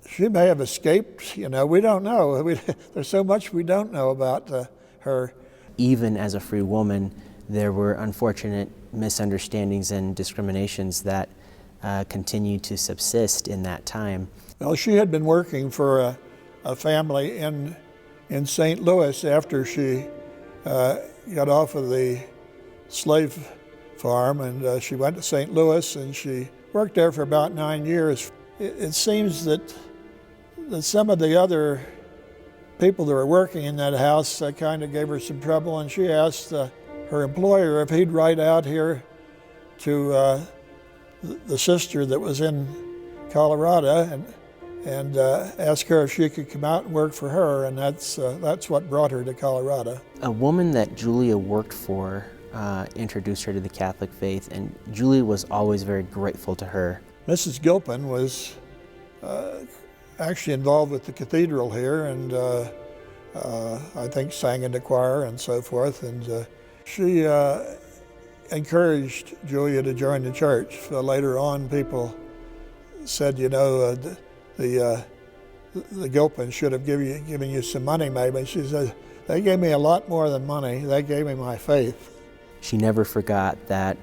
she may have escaped. We don't know. There's so much we don't know about her. Even as a free woman, there were unfortunate misunderstandings and discriminations that continued to subsist in that time. Well, she had been working for a family in St. Louis after she got off of the slave farm, and she went to St. Louis, and she worked there for about 9 years. It seems that some of the other people that were working in that house kind of gave her some trouble, and she asked her employer if he'd write out here to the sister that was in Colorado and ask her if she could come out and work for her, and that's what brought her to Colorado. A woman that Julia worked for introduced her to the Catholic faith, and Julia was always very grateful to her. Mrs. Gilpin was actually involved with the cathedral here, and I think sang in the choir and so forth, and she encouraged Julia to join the church. Later on, people said, the Gilpins should have given you some money maybe. She said, they gave me a lot more than money. They gave me my faith. She never forgot that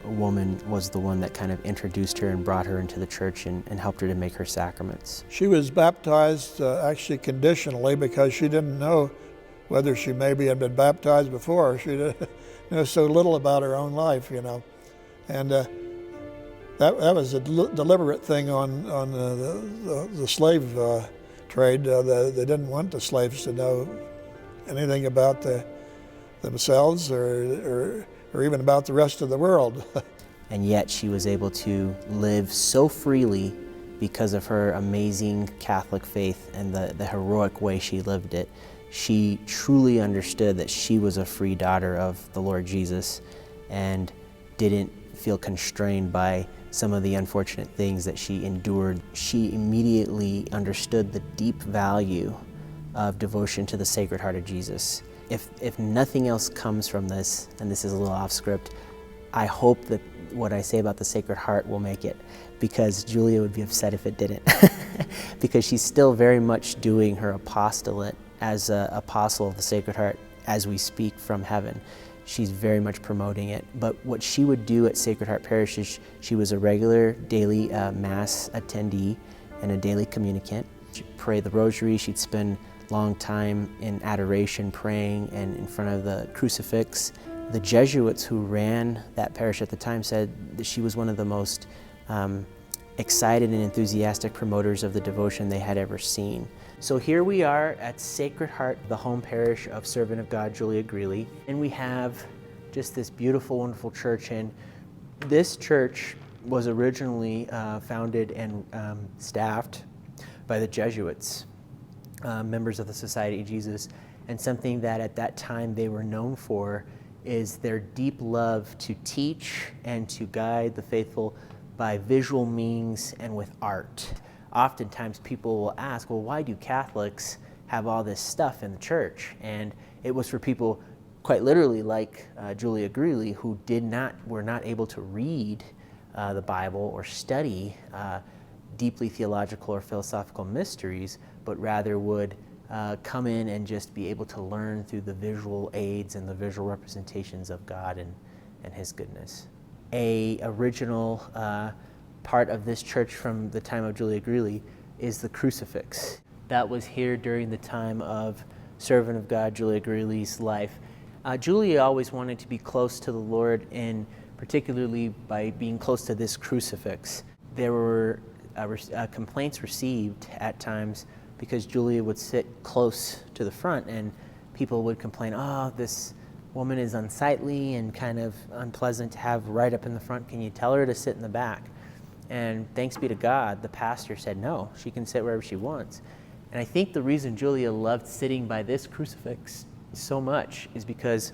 woman was the one that kind of introduced her and brought her into the church and helped her to make her sacraments. She was baptized actually conditionally because she didn't know whether she maybe had been baptized before. She didn't know so little about her own life, And that was a deliberate thing on the slave trade. They didn't want the slaves to know anything about themselves or even about the rest of the world. And yet she was able to live so freely because of her amazing Catholic faith and the heroic way she lived it. She truly understood that she was a free daughter of the Lord Jesus and didn't feel constrained by some of the unfortunate things that she endured. She immediately understood the deep value of devotion to the Sacred Heart of Jesus. If nothing else comes from this, and this is a little off script, I hope that what I say about the Sacred Heart will make it, because Julia would be upset if it didn't. Because she's still very much doing her apostolate as an apostle of the Sacred Heart as we speak from heaven. She's very much promoting it. But what she would do at Sacred Heart Parish is she was a regular daily Mass attendee and a daily communicant. She'd pray the rosary, she'd spend long time in adoration praying and in front of the crucifix. The Jesuits who ran that parish at the time said that she was one of the most excited and enthusiastic promoters of the devotion they had ever seen. So here we are at Sacred Heart, the home parish of Servant of God Julia Greeley, and we have just this beautiful, wonderful church. And this church was originally founded and staffed by the Jesuits, members of the Society of Jesus, and something that at that time they were known for is their deep love to teach and to guide the faithful by visual means and with art. Oftentimes people will ask, well, why do Catholics have all this stuff in the church? And it was for people quite literally like Julia Greeley, who were not able to read the Bible or study deeply theological or philosophical mysteries, but rather would come in and just be able to learn through the visual aids and the visual representations of God and His goodness. A original part of this church from the time of Julia Greeley is the crucifix. That was here during the time of servant of God Julia Greeley's life. Julia always wanted to be close to the Lord, and particularly by being close to this crucifix. There were complaints received at times because Julia would sit close to the front, and people would complain, oh, this woman is unsightly and kind of unpleasant to have right up in the front. Can you tell her to sit in the back? And thanks be to God, the pastor said, no, she can sit wherever she wants. And I think the reason Julia loved sitting by this crucifix so much is because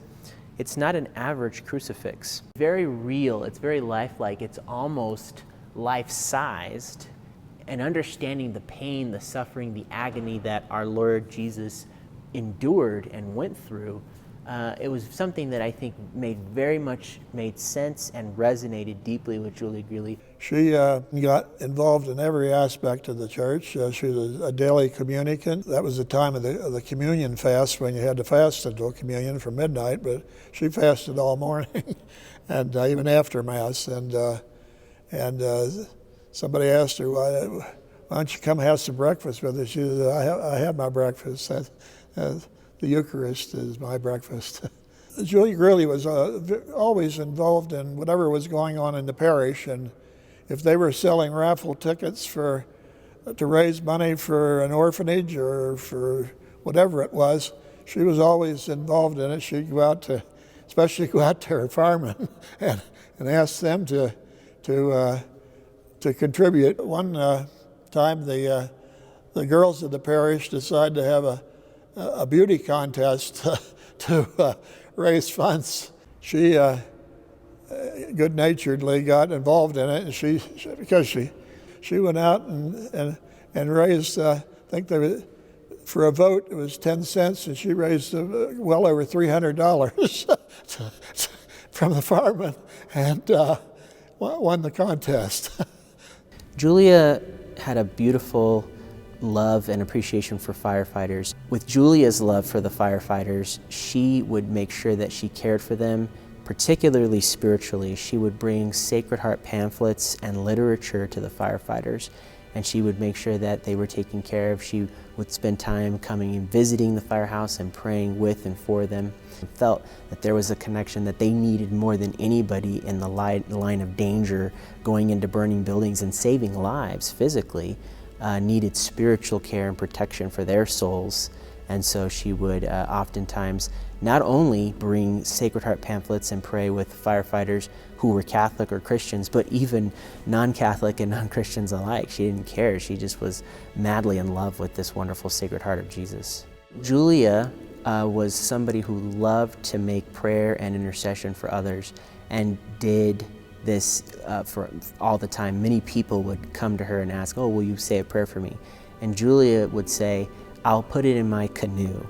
it's not an average crucifix. Very real, it's very lifelike, it's almost life-sized. And understanding the pain, the suffering, the agony that our Lord Jesus endured and went through, it was something that I think made sense and resonated deeply with Julia Greeley. She got involved in every aspect of the church. She was a daily communicant. That was the time of the communion fast, when you had to fast until communion from midnight, but she fasted all morning and even after Mass. And somebody asked her, why don't you come have some breakfast with us? She said, I had my breakfast. The Eucharist is my breakfast. Julia Greeley was always involved in whatever was going on in the parish, and if they were selling raffle tickets to raise money for an orphanage or for whatever it was, she was always involved in it. She'd go out to her firemen and ask them to contribute. One time, the girls of the parish decided to have a beauty contest to raise funds. She good-naturedly got involved in it, and because she went out and raised, I think for a vote it was 10 cents, and she raised well over $300 from the firemen and won the contest. Julia had a beautiful love and appreciation for firefighters. With Julia's love for the firefighters, she would make sure that she cared for them, particularly spiritually. She would bring Sacred Heart pamphlets and literature to the firefighters, and she would make sure that they were taken care of. She would spend time coming and visiting the firehouse and praying with and for them. I felt that there was a connection that they needed more than anybody in the line of danger, going into burning buildings and saving lives physically. Needed spiritual care and protection for their souls. And so she would oftentimes not only bring Sacred Heart pamphlets and pray with firefighters who were Catholic or Christians, but even non-Catholic and non-Christians alike. She didn't care. She just was madly in love with this wonderful Sacred Heart of Jesus. Julia was somebody who loved to make prayer and intercession for others, and did this for all the time. Many people would come to her and ask, oh, will you say a prayer for me? And Julia would say, I'll put it in my canoe.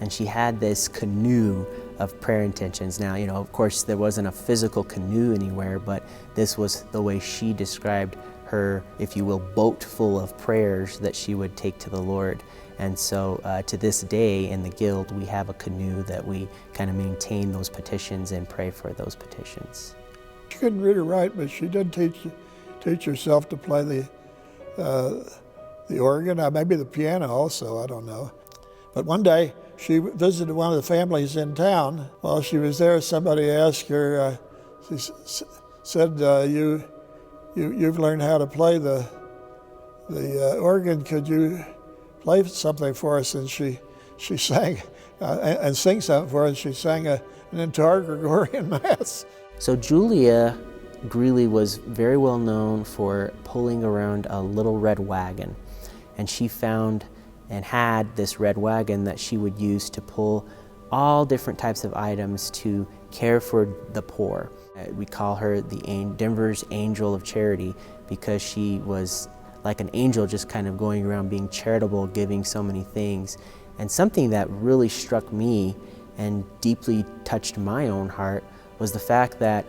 And she had this canoe of prayer intentions. Now, of course, there wasn't a physical canoe anywhere, but this was the way she described her, if you will, boat full of prayers that she would take to the Lord. And so to this day in the Guild, we have a canoe that we kind of maintain those petitions and pray for those petitions. She couldn't read or write, but she did teach herself to play the organ, maybe the piano also, I don't know. But one day she visited one of the families in town. While she was there, somebody asked her, she said, you've learned how to play the organ, could you play something for us? And she sang, and sing something for us. She sang an entire Gregorian Mass. So Julia Greeley was very well known for pulling around a little red wagon. And she found and had this red wagon that she would use to pull all different types of items to care for the poor. We call her Denver's Angel of Charity, because she was like an angel, just kind of going around being charitable, giving so many things. And something that really struck me and deeply touched my own heart was the fact that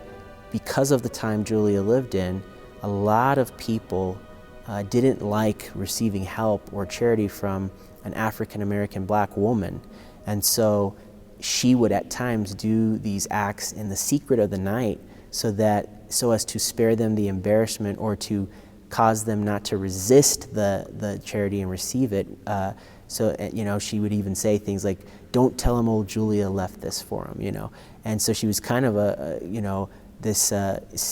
because of the time Julia lived in, a lot of people didn't like receiving help or charity from an African-American black woman. And so she would at times do these acts in the secret of the night so as to spare them the embarrassment or to cause them not to resist the charity and receive it. She would even say things like, "Don't tell him old Julia left this for him," And so she was kind of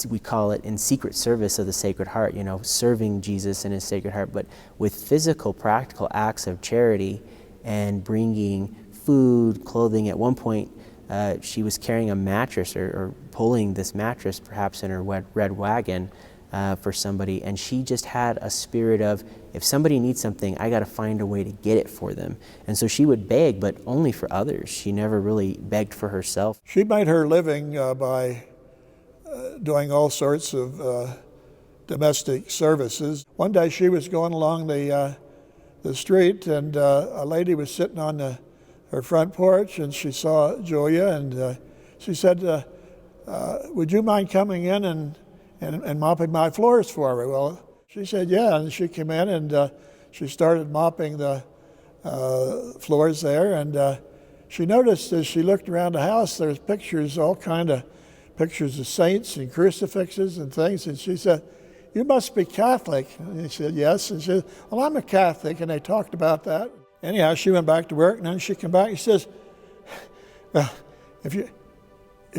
we call it in secret service of the Sacred Heart, serving Jesus in his Sacred Heart, but with physical, practical acts of charity and bringing food, clothing. At one point, she was carrying a mattress or pulling this mattress perhaps in her red wagon for somebody, and she just had a spirit of, if somebody needs something, I got to find a way to get it for them. And so she would beg, but only for others. She never really begged for herself. She made her living by doing all sorts of domestic services. One day she was going along the street, and a lady was sitting on her front porch, and she saw Julia, and she said, "Would you mind coming in and mopping my floors for me?" Well, she said, yeah, and she came in and she started mopping the floors there, and she noticed as she looked around the house, there's pictures, all kind of pictures of saints and crucifixes and things, and she said, "You must be Catholic." And he said, "Yes." And she said, "Well, I'm a Catholic," and they talked about that. Anyhow, she went back to work, and then she came back and she says, "Well, if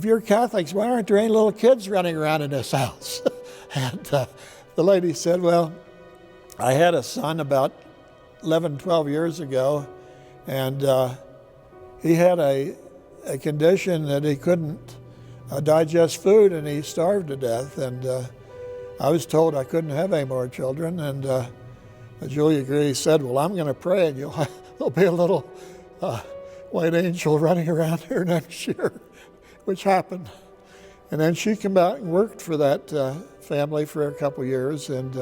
you're Catholics, why aren't there any little kids running around in this house?" And the lady said, "Well, I had a son about 11, 12 years ago, and he had a condition that he couldn't digest food, and he starved to death. And I was told I couldn't have any more children." And Julia Greeley said, "Well, I'm going to pray, and there'll be a little white angel running around here next year," which happened. And then she came out and worked for that family for a couple years. And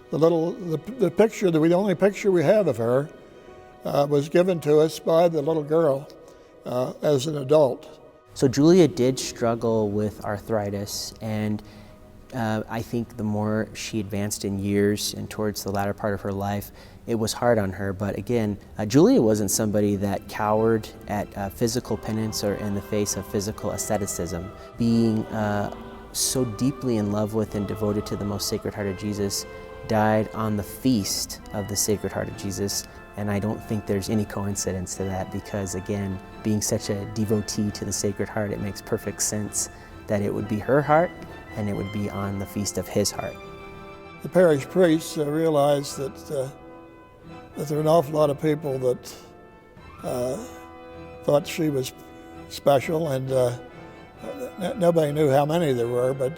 the picture, the only picture we have of her, was given to us by the little girl as an adult. So Julia did struggle with arthritis, and I think the more she advanced in years and towards the latter part of her life, it was hard on her. But again, Julia wasn't somebody that cowered at physical penance or in the face of physical asceticism. Being so deeply in love with and devoted to the most Sacred Heart of Jesus, died on the feast of the Sacred Heart of Jesus. And I don't think there's any coincidence to that, because again, being such a devotee to the Sacred Heart, it makes perfect sense that it would be her heart and it would be on the feast of his heart. The parish priests realized that there were an awful lot of people that thought she was special, and nobody knew how many there were, but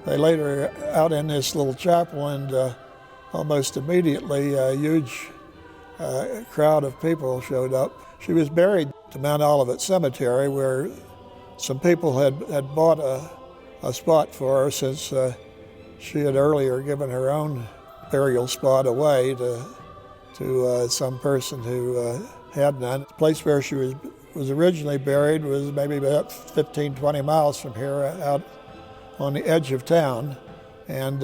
they laid her out in this little chapel, and almost immediately a huge crowd of people showed up. She was buried to Mount Olivet Cemetery, where some people had bought a spot for her, since she had earlier given her own burial spot away to some person who had none. The place where she was originally buried was maybe about 15, 20 miles from here, out on the edge of town, and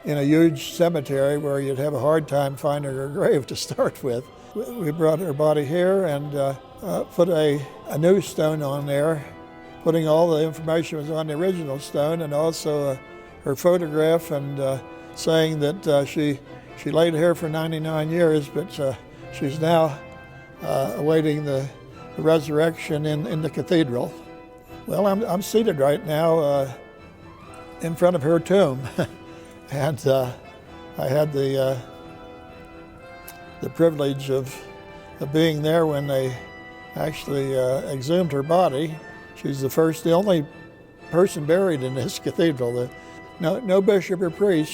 in a huge cemetery where you'd have a hard time finding her grave to start with. We brought her body here and put a new stone on there, putting all the information was on the original stone, and also her photograph, and saying that she laid here for 99 years, but she's now awaiting the resurrection in the cathedral. Well, I'm seated right now in front of her tomb. And I had the privilege of being there when they actually exhumed her body. She's the only person buried in this cathedral. No bishop or priest,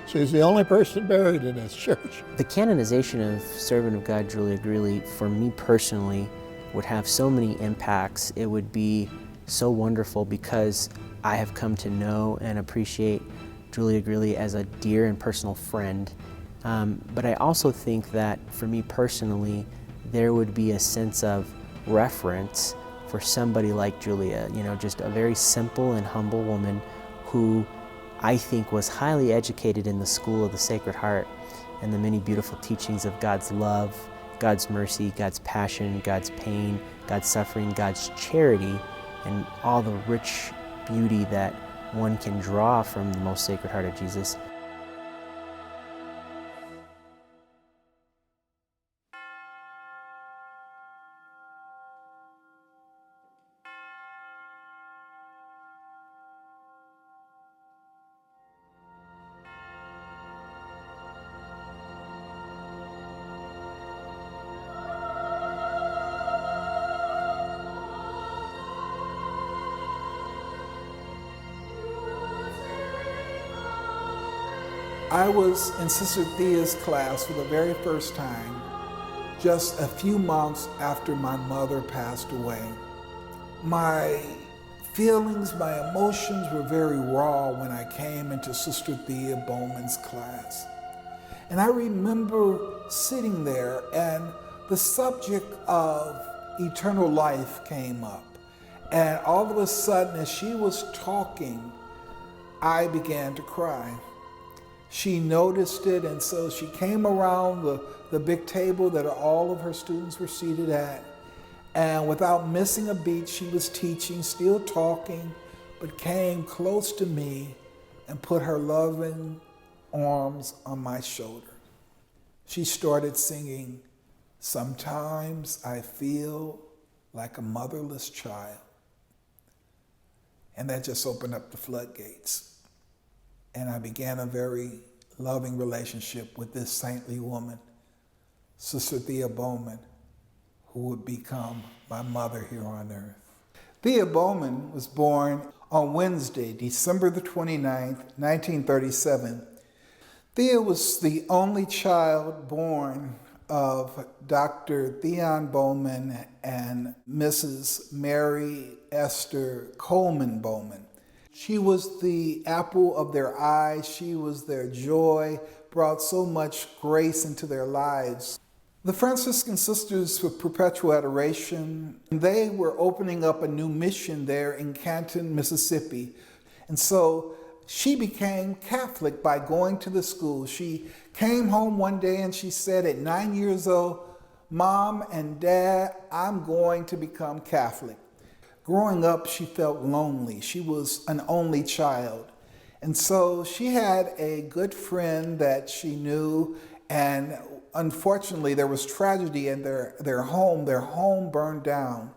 she's the only person buried in this church. The canonization of Servant of God Julia Greeley, for me personally, would have so many impacts. It would be so wonderful because I have come to know and appreciate Julia Greeley as a dear and personal friend. But I also think that for me personally, there would be a sense of reverence for somebody like Julia, just a very simple and humble woman who I think was highly educated in the school of the Sacred Heart and the many beautiful teachings of God's love, God's mercy, God's passion, God's pain, God's suffering, God's charity, and all the rich beauty that one can draw from the most Sacred Heart of Jesus. I was in Sister Thea's class for the very first time, just a few months after my mother passed away. My feelings, my emotions were very raw when I came into Sister Thea Bowman's class. And I remember sitting there and the subject of eternal life came up. And all of a sudden, as she was talking, I began to cry. She noticed it, and so she came around the big table that all of her students were seated at. And without missing a beat, she was teaching, still talking, but came close to me and put her loving arms on my shoulder. She started singing, "Sometimes I feel like a motherless child." And that just opened up the floodgates. And I began a very loving relationship with this saintly woman, Sister Thea Bowman, who would become my mother here on earth. Thea Bowman was born on Wednesday, December the 29th, 1937. Thea was the only child born of Dr. Theon Bowman and Mrs. Mary Esther Coleman Bowman. She was the apple of their eye. She was their joy, brought so much grace into their lives. The Franciscan Sisters of Perpetual Adoration, they were opening up a new mission there in Canton, Mississippi. And so she became Catholic by going to the school. She came home one day and she said at 9 years old, "Mom and Dad, I'm going to become Catholic." Growing up, she felt lonely. She was an only child. And so she had a good friend that she knew, and unfortunately there was tragedy in their home. Their home burned down.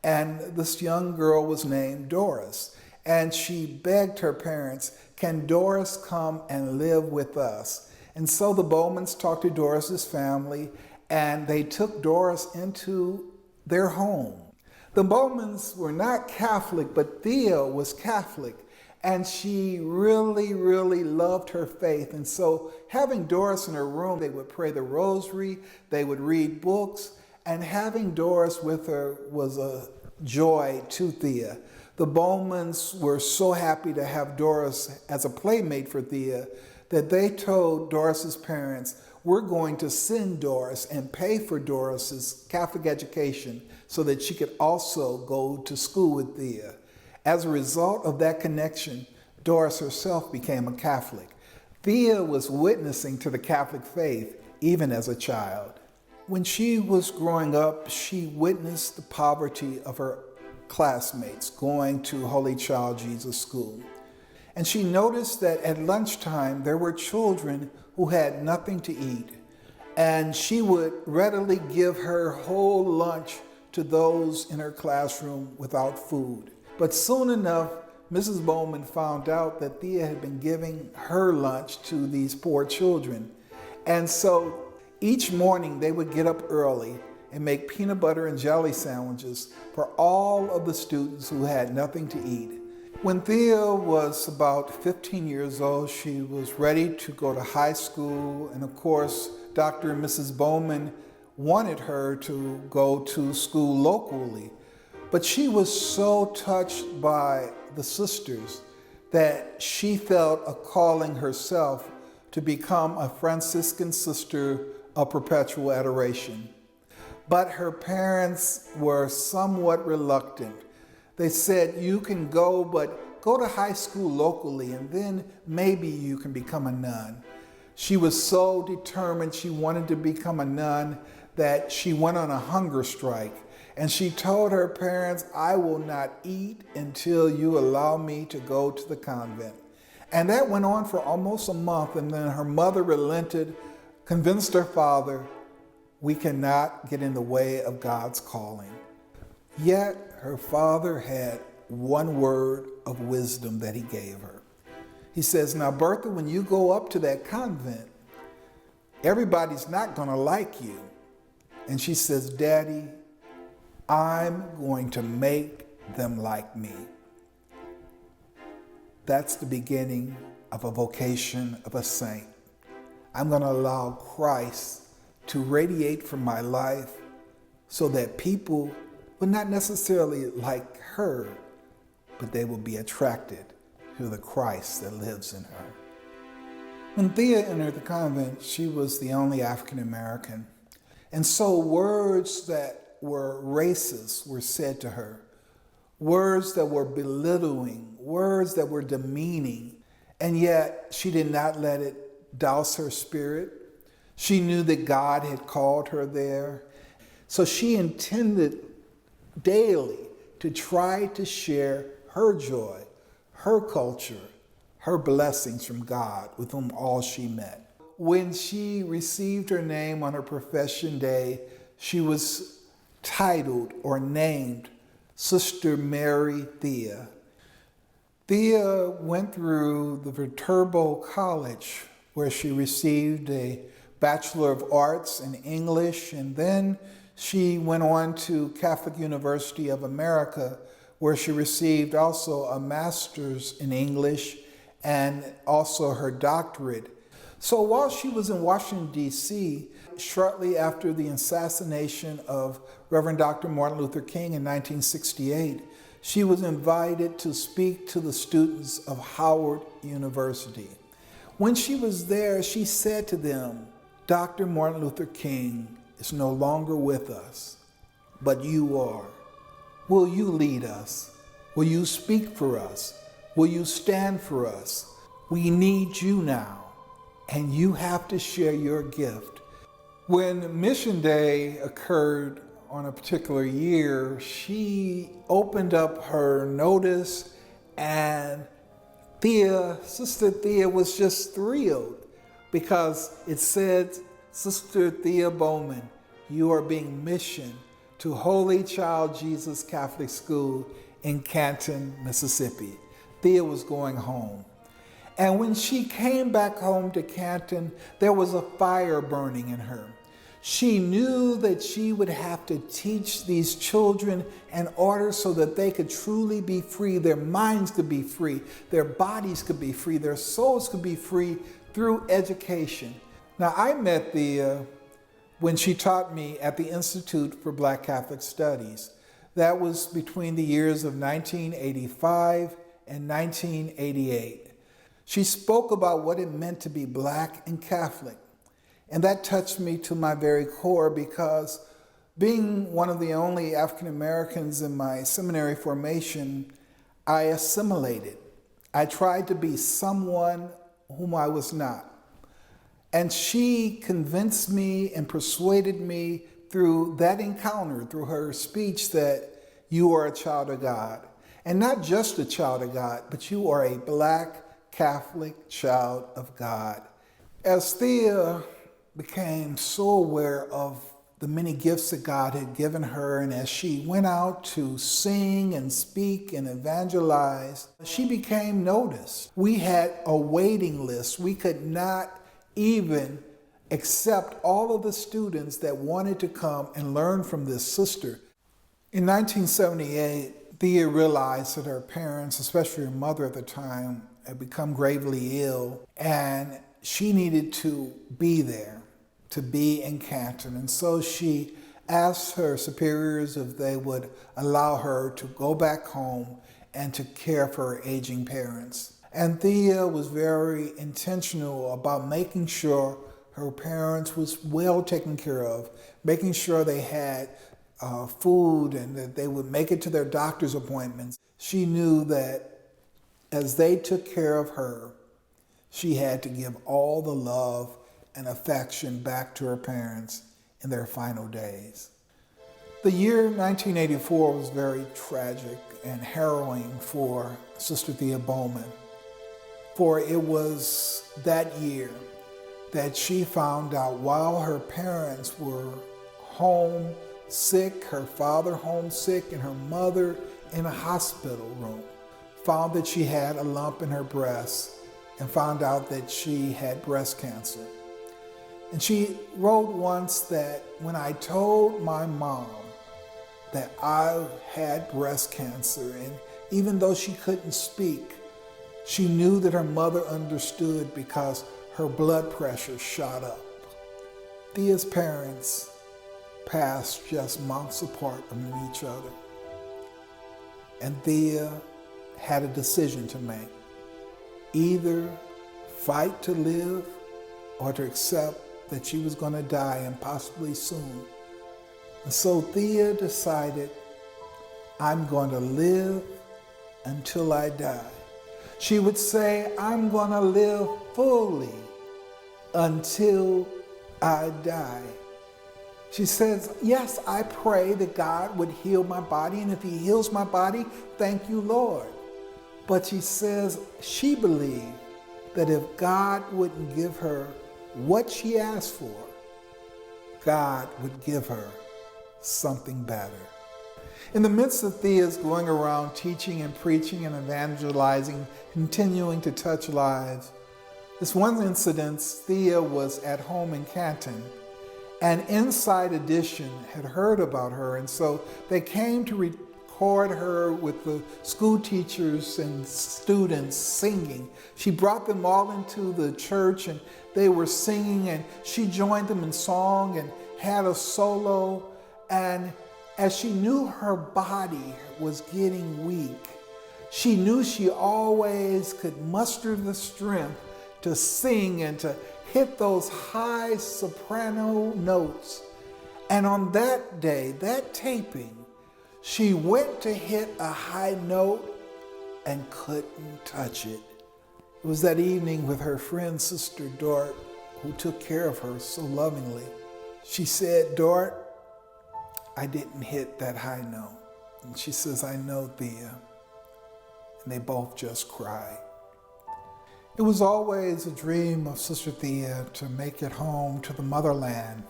And this young girl was named Doris. And she begged her parents, "Can Doris come and live with us?" And so the Bowmans talked to Doris's family, and they took Doris into their home. The Bowmans were not Catholic, but Thea was Catholic, and she really, really loved her faith. And so having Doris in her room, they would pray the rosary, they would read books, and having Doris with her was a joy to Thea. The Bowmans were so happy to have Doris as a playmate for Thea that they told Doris's parents, "We're going to send Doris and pay for Doris's Catholic education so that she could also go to school with Thea." As a result of that connection, Doris herself became a Catholic. Thea was witnessing to the Catholic faith even as a child. When she was growing up, she witnessed the poverty of her classmates going to Holy Child Jesus School. And she noticed that at lunchtime, there were children who had nothing to eat. And she would readily give her whole lunch to those in her classroom without food. But soon enough, Mrs. Bowman found out that Thea had been giving her lunch to these poor children. And so each morning they would get up early and make peanut butter and jelly sandwiches for all of the students who had nothing to eat. When Thea was about 15 years old, she was ready to go to high school. And of course, Dr. and Mrs. Bowman wanted her to go to school locally. But she was so touched by the sisters that she felt a calling herself to become a Franciscan Sister of Perpetual Adoration. But her parents were somewhat reluctant. They said, "You can go, but go to high school locally, and then maybe you can become a nun." She was so determined she wanted to become a nun that she went on a hunger strike. And she told her parents, I will not eat until you allow me to go to the convent. And that went on for almost a month, and then her mother relented, convinced her father, we cannot get in the way of God's calling. Yet her father had one word of wisdom that he gave her. He says, now Bertha, when you go up to that convent, everybody's not gonna like you. And she says, Daddy, I'm going to make them like me. That's the beginning of a vocation of a saint. I'm going to allow Christ to radiate from my life so that people will not necessarily like her, but they will be attracted to the Christ that lives in her. When Thea entered the convent, she was the only African American. And so words that were racist were said to her, words that were belittling, words that were demeaning, and yet she did not let it douse her spirit. She knew that God had called her there. So she intended daily to try to share her joy, her culture, her blessings from God with whom all she met. When she received her name on her profession day, she was titled or named Sister Mary Thea. Thea went through the Viterbo College, where she received a Bachelor of Arts in English, and then she went on to Catholic University of America, where she received also a master's in English and also her doctorate. So while she was in Washington, D.C., shortly after the assassination of Reverend Dr. Martin Luther King in 1968, she was invited to speak to the students of Howard University. When she was there, she said to them, Dr. Martin Luther King is no longer with us, but you are. Will you lead us? Will you speak for us? Will you stand for us? We need you now, and you have to share your gift. When Mission Day occurred on a particular year, she opened up her notice, and Sister Thea was just thrilled because it said, Sister Thea Bowman, you are being missioned to Holy Child Jesus Catholic School in Canton, Mississippi. Thea was going home. And when she came back home to Canton, there was a fire burning in her. She knew that she would have to teach these children in order so that they could truly be free, their minds could be free, their bodies could be free, their souls could be free through education. Now, I met Thea when she taught me at the Institute for Black Catholic Studies. That was between the years of 1985 and 1988. She spoke about what it meant to be Black and Catholic. And that touched me to my very core because being one of the only African Americans in my seminary formation, I assimilated. I tried to be someone whom I was not. And she convinced me and persuaded me through that encounter, through her speech, that you are a child of God. And not just a child of God, but you are a Black Catholic child of God. As Thea became so aware of the many gifts that God had given her, and as she went out to sing and speak and evangelize, she became noticed. We had a waiting list. We could not even accept all of the students that wanted to come and learn from this sister. In 1978, Thea realized that her parents, especially her mother at the time, had become gravely ill, and she needed to be there, to be in Canton. And so she asked her superiors if they would allow her to go back home and to care for her aging parents. And Thea was very intentional about making sure her parents was well taken care of, making sure they had food and that they would make it to their doctor's appointments. She knew that as they took care of her, she had to give all the love and affection back to her parents in their final days. The year 1984 was very tragic and harrowing for Sister Thea Bowman, for it was that year that she found out while her parents were home sick, her father homesick, and her mother in a hospital room, found that she had a lump in her breast and found out that she had breast cancer. And she wrote once that when I told my mom that I had breast cancer, and even though she couldn't speak, she knew that her mother understood because her blood pressure shot up. Thea's parents passed just months apart from each other. And Thea had a decision to make. Either fight to live or to accept that she was going to die, and possibly soon. And so Thea decided, I'm going to live until I die. She would say, I'm going to live fully until I die. She says, yes, I pray that God would heal my body, and if he heals my body, thank you, Lord. But she says she believed that if God wouldn't give her what she asked for, God would give her something better. In the midst of Thea's going around teaching and preaching and evangelizing, continuing to touch lives, this one incident, Thea was at home in Canton, and Inside Edition had heard about her, and so they came to record her with the school teachers and students singing. She brought them all into the church, and they were singing, and she joined them in song and had a solo. And as she knew her body was getting weak, she knew she always could muster the strength to sing and to hit those high soprano notes. And on that day, that taping, she went to hit a high note and couldn't touch it. It was that evening with her friend, Sister Dort, who took care of her so lovingly. She said, Dort, I didn't hit that high note. And she says, I know, Thea. And they both just cried. It was always a dream of Sister Thea to make it home to the motherland.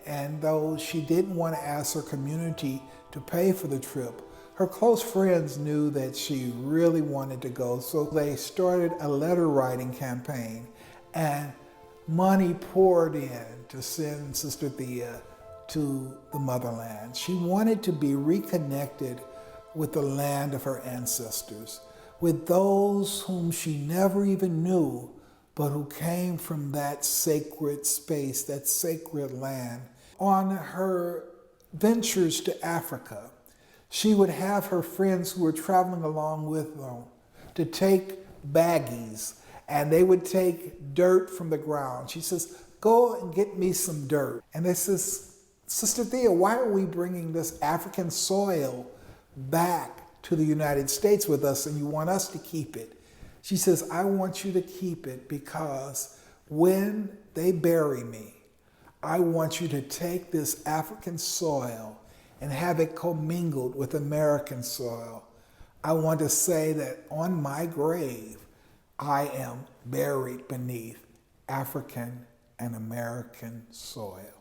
And though she didn't want to ask her community to pay for the trip, her close friends knew that she really wanted to go. So they started a letter writing campaign, and money poured in to send Sister Thea to the motherland. She wanted to be reconnected with the land of her ancestors, with those whom she never even knew, but who came from that sacred space, that sacred land. On her ventures to Africa, she would have her friends who were traveling along with them to take baggies, and they would take dirt from the ground. She says, go and get me some dirt. And they says, Sister Thea, why are we bringing this African soil back to the United States with us, and you want us to keep it? She says, I want you to keep it because when they bury me, I want you to take this African soil and have it commingled with American soil. I want to say that on my grave, I am buried beneath African and American soil.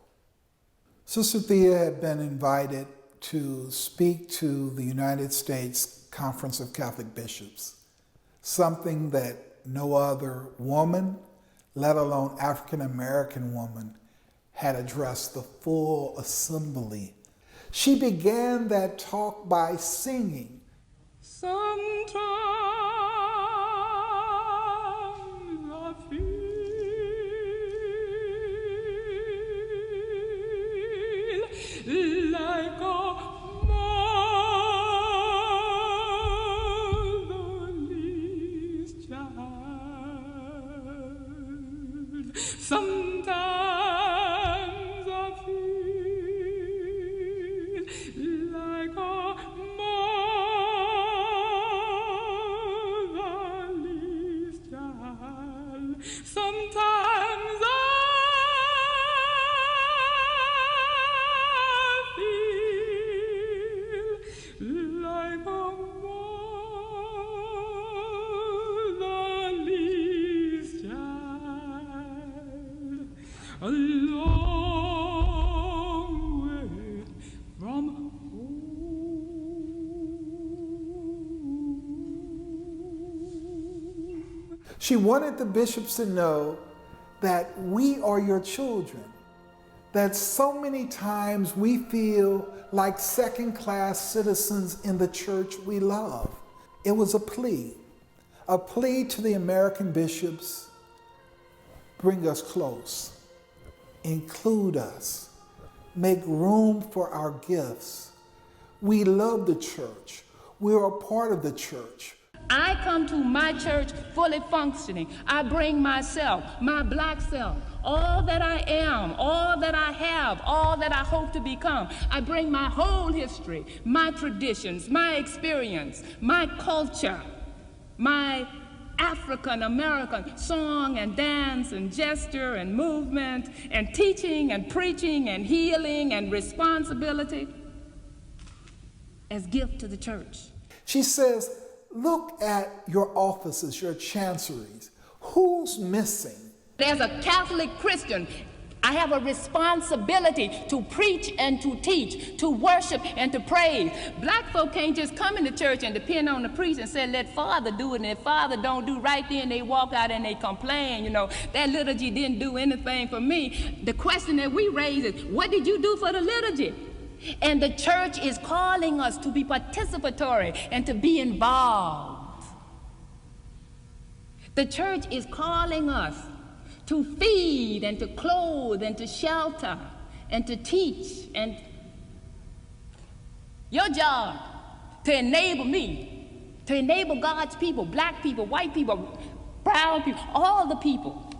Sister Thea had been invited to speak to the United States Conference of Catholic Bishops, something that no other woman, let alone African American woman, had addressed the full assembly. She began that talk by singing, Sometimes I feel like a motherless child. Sometimes I feel like a She wanted the bishops to know that we are your children, that so many times we feel like second-class citizens in the church we love. It was a plea to the American bishops: bring us close, include us, make room for our gifts. We love the church. We're a part of the church. I come to my church fully functioning. I bring myself, my black self, all that I am, all that I have, all that I hope to become. I bring my whole history, my traditions, my experience, my culture, my African American song and dance and gesture and movement and teaching and preaching and healing and responsibility as gift to the church. She says, look at your offices, your chanceries. Who's missing? As a Catholic Christian, I have a responsibility to preach and to teach, to worship and to praise. Black folk can't just come into church and depend on the priest and say, let Father do it, and if Father don't do right, then they walk out and they complain. You know, that liturgy didn't do anything for me. The question that we raise is, what did you do for the liturgy? And the church is calling us to be participatory and to be involved. The church is calling us to feed and to clothe and to shelter and to teach. And your job to enable me, to enable God's people, black people, white people, brown people, all the people,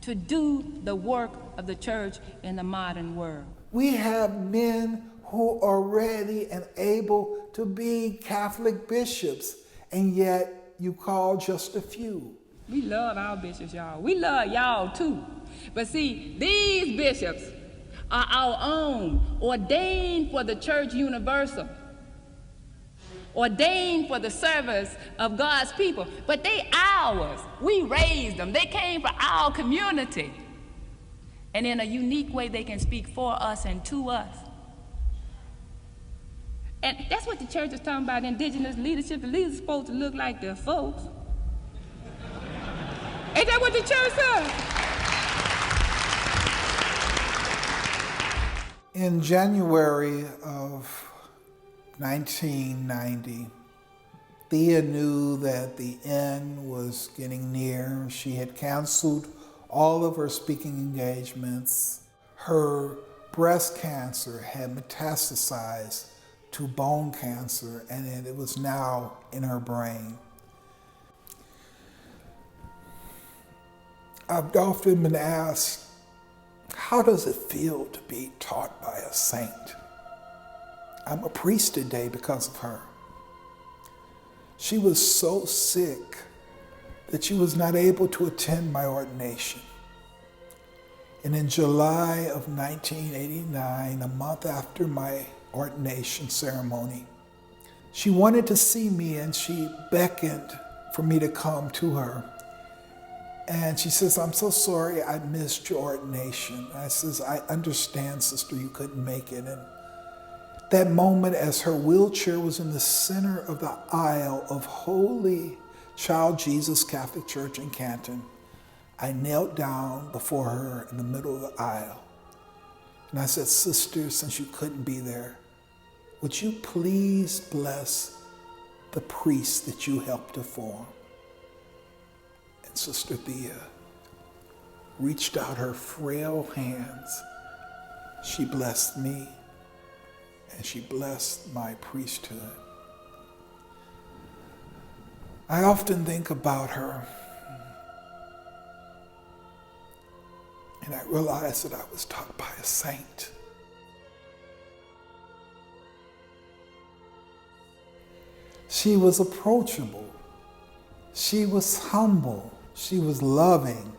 to do the work of the church in the modern world. We have men who are ready and able to be Catholic bishops, and yet you call just a few. We love our bishops, y'all. We love y'all too. But see, these bishops are our own, ordained for the church universal, ordained for the service of God's people. But they ours. We raised them. They came from our community. And in a unique way, they can speak for us and to us. And that's what the church is talking about, indigenous leadership. The leaders are supposed to look like their folks. Ain't that what the church says? In January of 1990, Thea knew that the end was getting near. She had canceled all of her speaking engagements. Her breast cancer had metastasized to bone cancer, and it was now in her brain. I've often been asked, how does it feel to be taught by a saint? I'm a priest today because of her. She was so sick that she was not able to attend my ordination. And in July of 1989, a month after my ordination ceremony, she wanted to see me and she beckoned for me to come to her. And she says, I'm so sorry I missed your ordination. I says, I understand, sister, you couldn't make it. And that moment, as her wheelchair was in the center of the aisle of Holy Child Jesus Catholic Church in Canton, I knelt down before her in the middle of the aisle. And I said, sister, since you couldn't be there, would you please bless the priest that you helped to form? And Sister Thea reached out her frail hands. She blessed me, and she blessed my priesthood. I often think about her, and I realize that I was taught by a saint. She was approachable. She was humble. She was loving.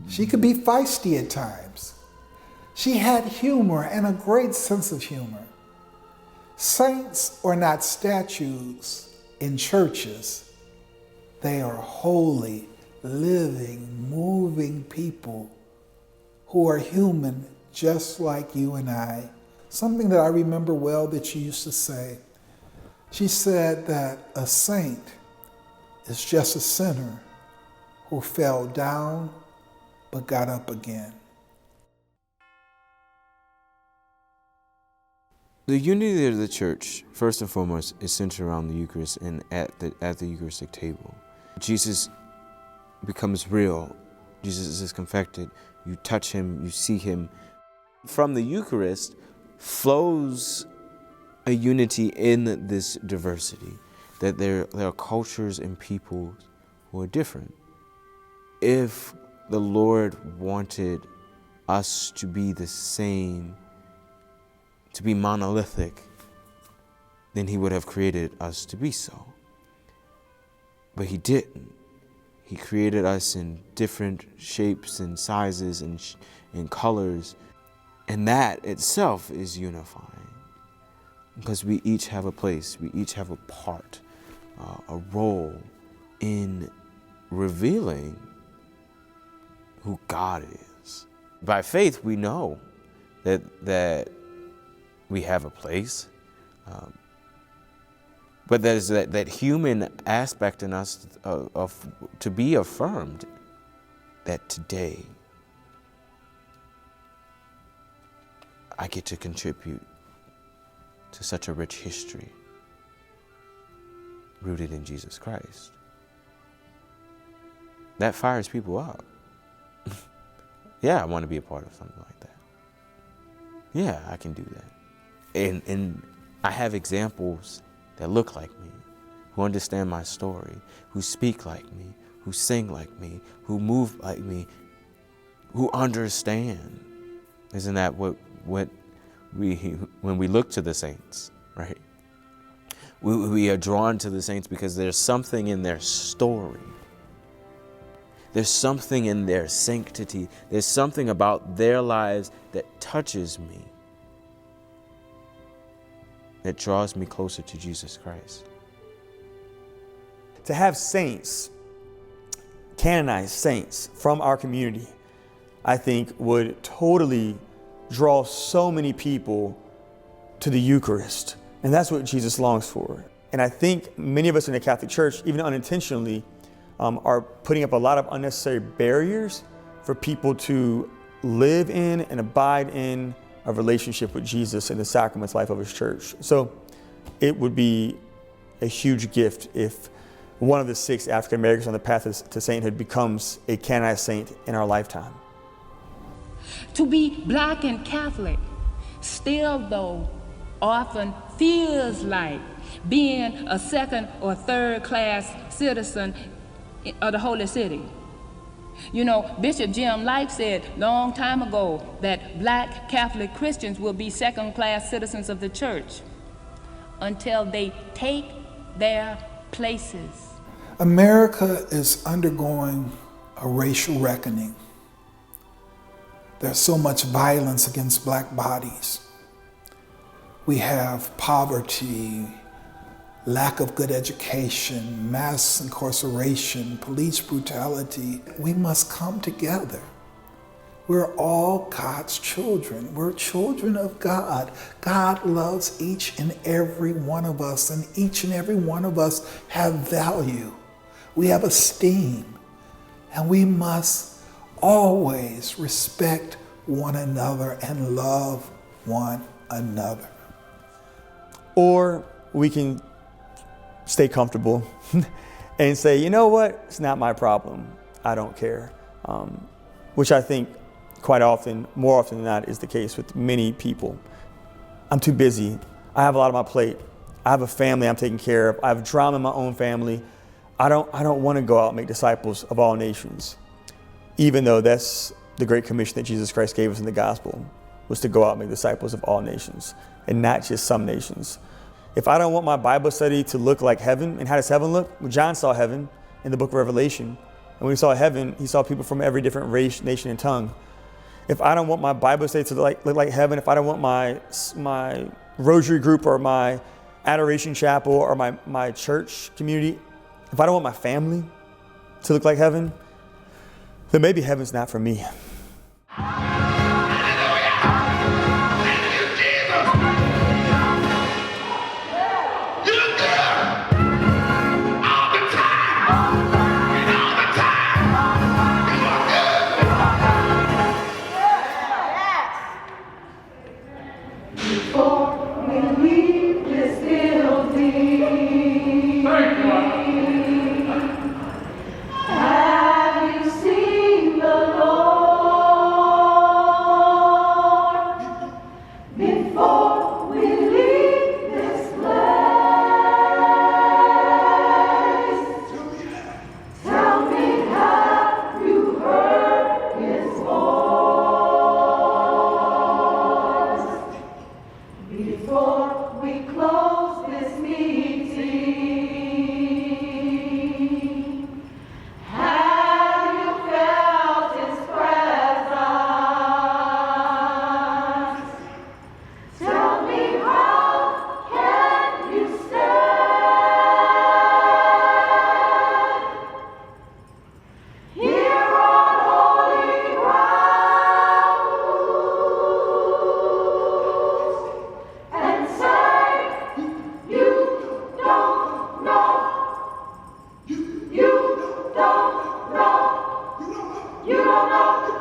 She could be feisty at times. She had humor and a great sense of humor. Saints are not statues in churches. They are holy, living, moving people who are human just like you and I. Something that I remember well that she used to say. She said that a saint is just a sinner who fell down but got up again. The unity of the church, first and foremost, is centered around the Eucharist and at the Eucharistic table. Jesus becomes real. Jesus is confected. You touch him, you see him. From the Eucharist flows a unity in this diversity, that there are cultures and people who are different. If the Lord wanted us to be the same, to be monolithic, then he would have created us to be so. But he didn't. He created us in different shapes and sizes and colors. And that itself is unifying, because we each have a place, we each have a part, a role in revealing who God is. By faith, we know that we have a place, but there's that human aspect in us to be affirmed, that today I get to contribute to such a rich history rooted in Jesus Christ. That fires people up. Yeah, I want to be a part of something like that. Yeah, I can do that. And I have examples that look like me, who understand my story, who speak like me, who sing like me, who move like me, who understand. Isn't that what when we look to the saints, right? We are drawn to the saints because there's something in their story. There's something in their sanctity. There's something about their lives that touches me, that draws me closer to Jesus Christ. To have saints, canonized saints from our community, I think would totally draw so many people to the Eucharist. And that's what Jesus longs for. And I think many of us in the Catholic Church, even unintentionally, are putting up a lot of unnecessary barriers for people to live in and abide in a relationship with Jesus and the sacraments life of his church. So it would be a huge gift if one of the 6 African Americans on the path to sainthood becomes a canonized saint in our lifetime. To be black and Catholic still, though, often feels like being a second or third class citizen of the Holy City. You know, Bishop Jim Life said long time ago that black Catholic Christians will be second class citizens of the church until they take their places. America is undergoing a racial reckoning. There's so much violence against black bodies. We have poverty, lack of good education, mass incarceration, police brutality. We must come together. We're all God's children. We're children of God. God loves each and every one of us, and each and every one of us have value. We have esteem, and we must always respect one another and love one another. Or we can stay comfortable and say, you know what, it's not my problem, I don't care. Which I think quite often, more often than not, is the case with many people. I'm too busy, I have a lot on my plate, I have a family I'm taking care of, I have drama in my own family. I don't want to go out and make disciples of all nations, even though that's the Great Commission that Jesus Christ gave us in the gospel, was to go out and make disciples of all nations, and not just some nations. If I don't want my Bible study to look like heaven, and how does heaven look? Well, John saw heaven in the book of Revelation. And when he saw heaven, he saw people from every different race, nation, and tongue. If I don't want my Bible study to look like heaven, if I don't want my rosary group or my adoration chapel or my church community, if I don't want my family to look like heaven, then maybe heaven's not for me. You don't know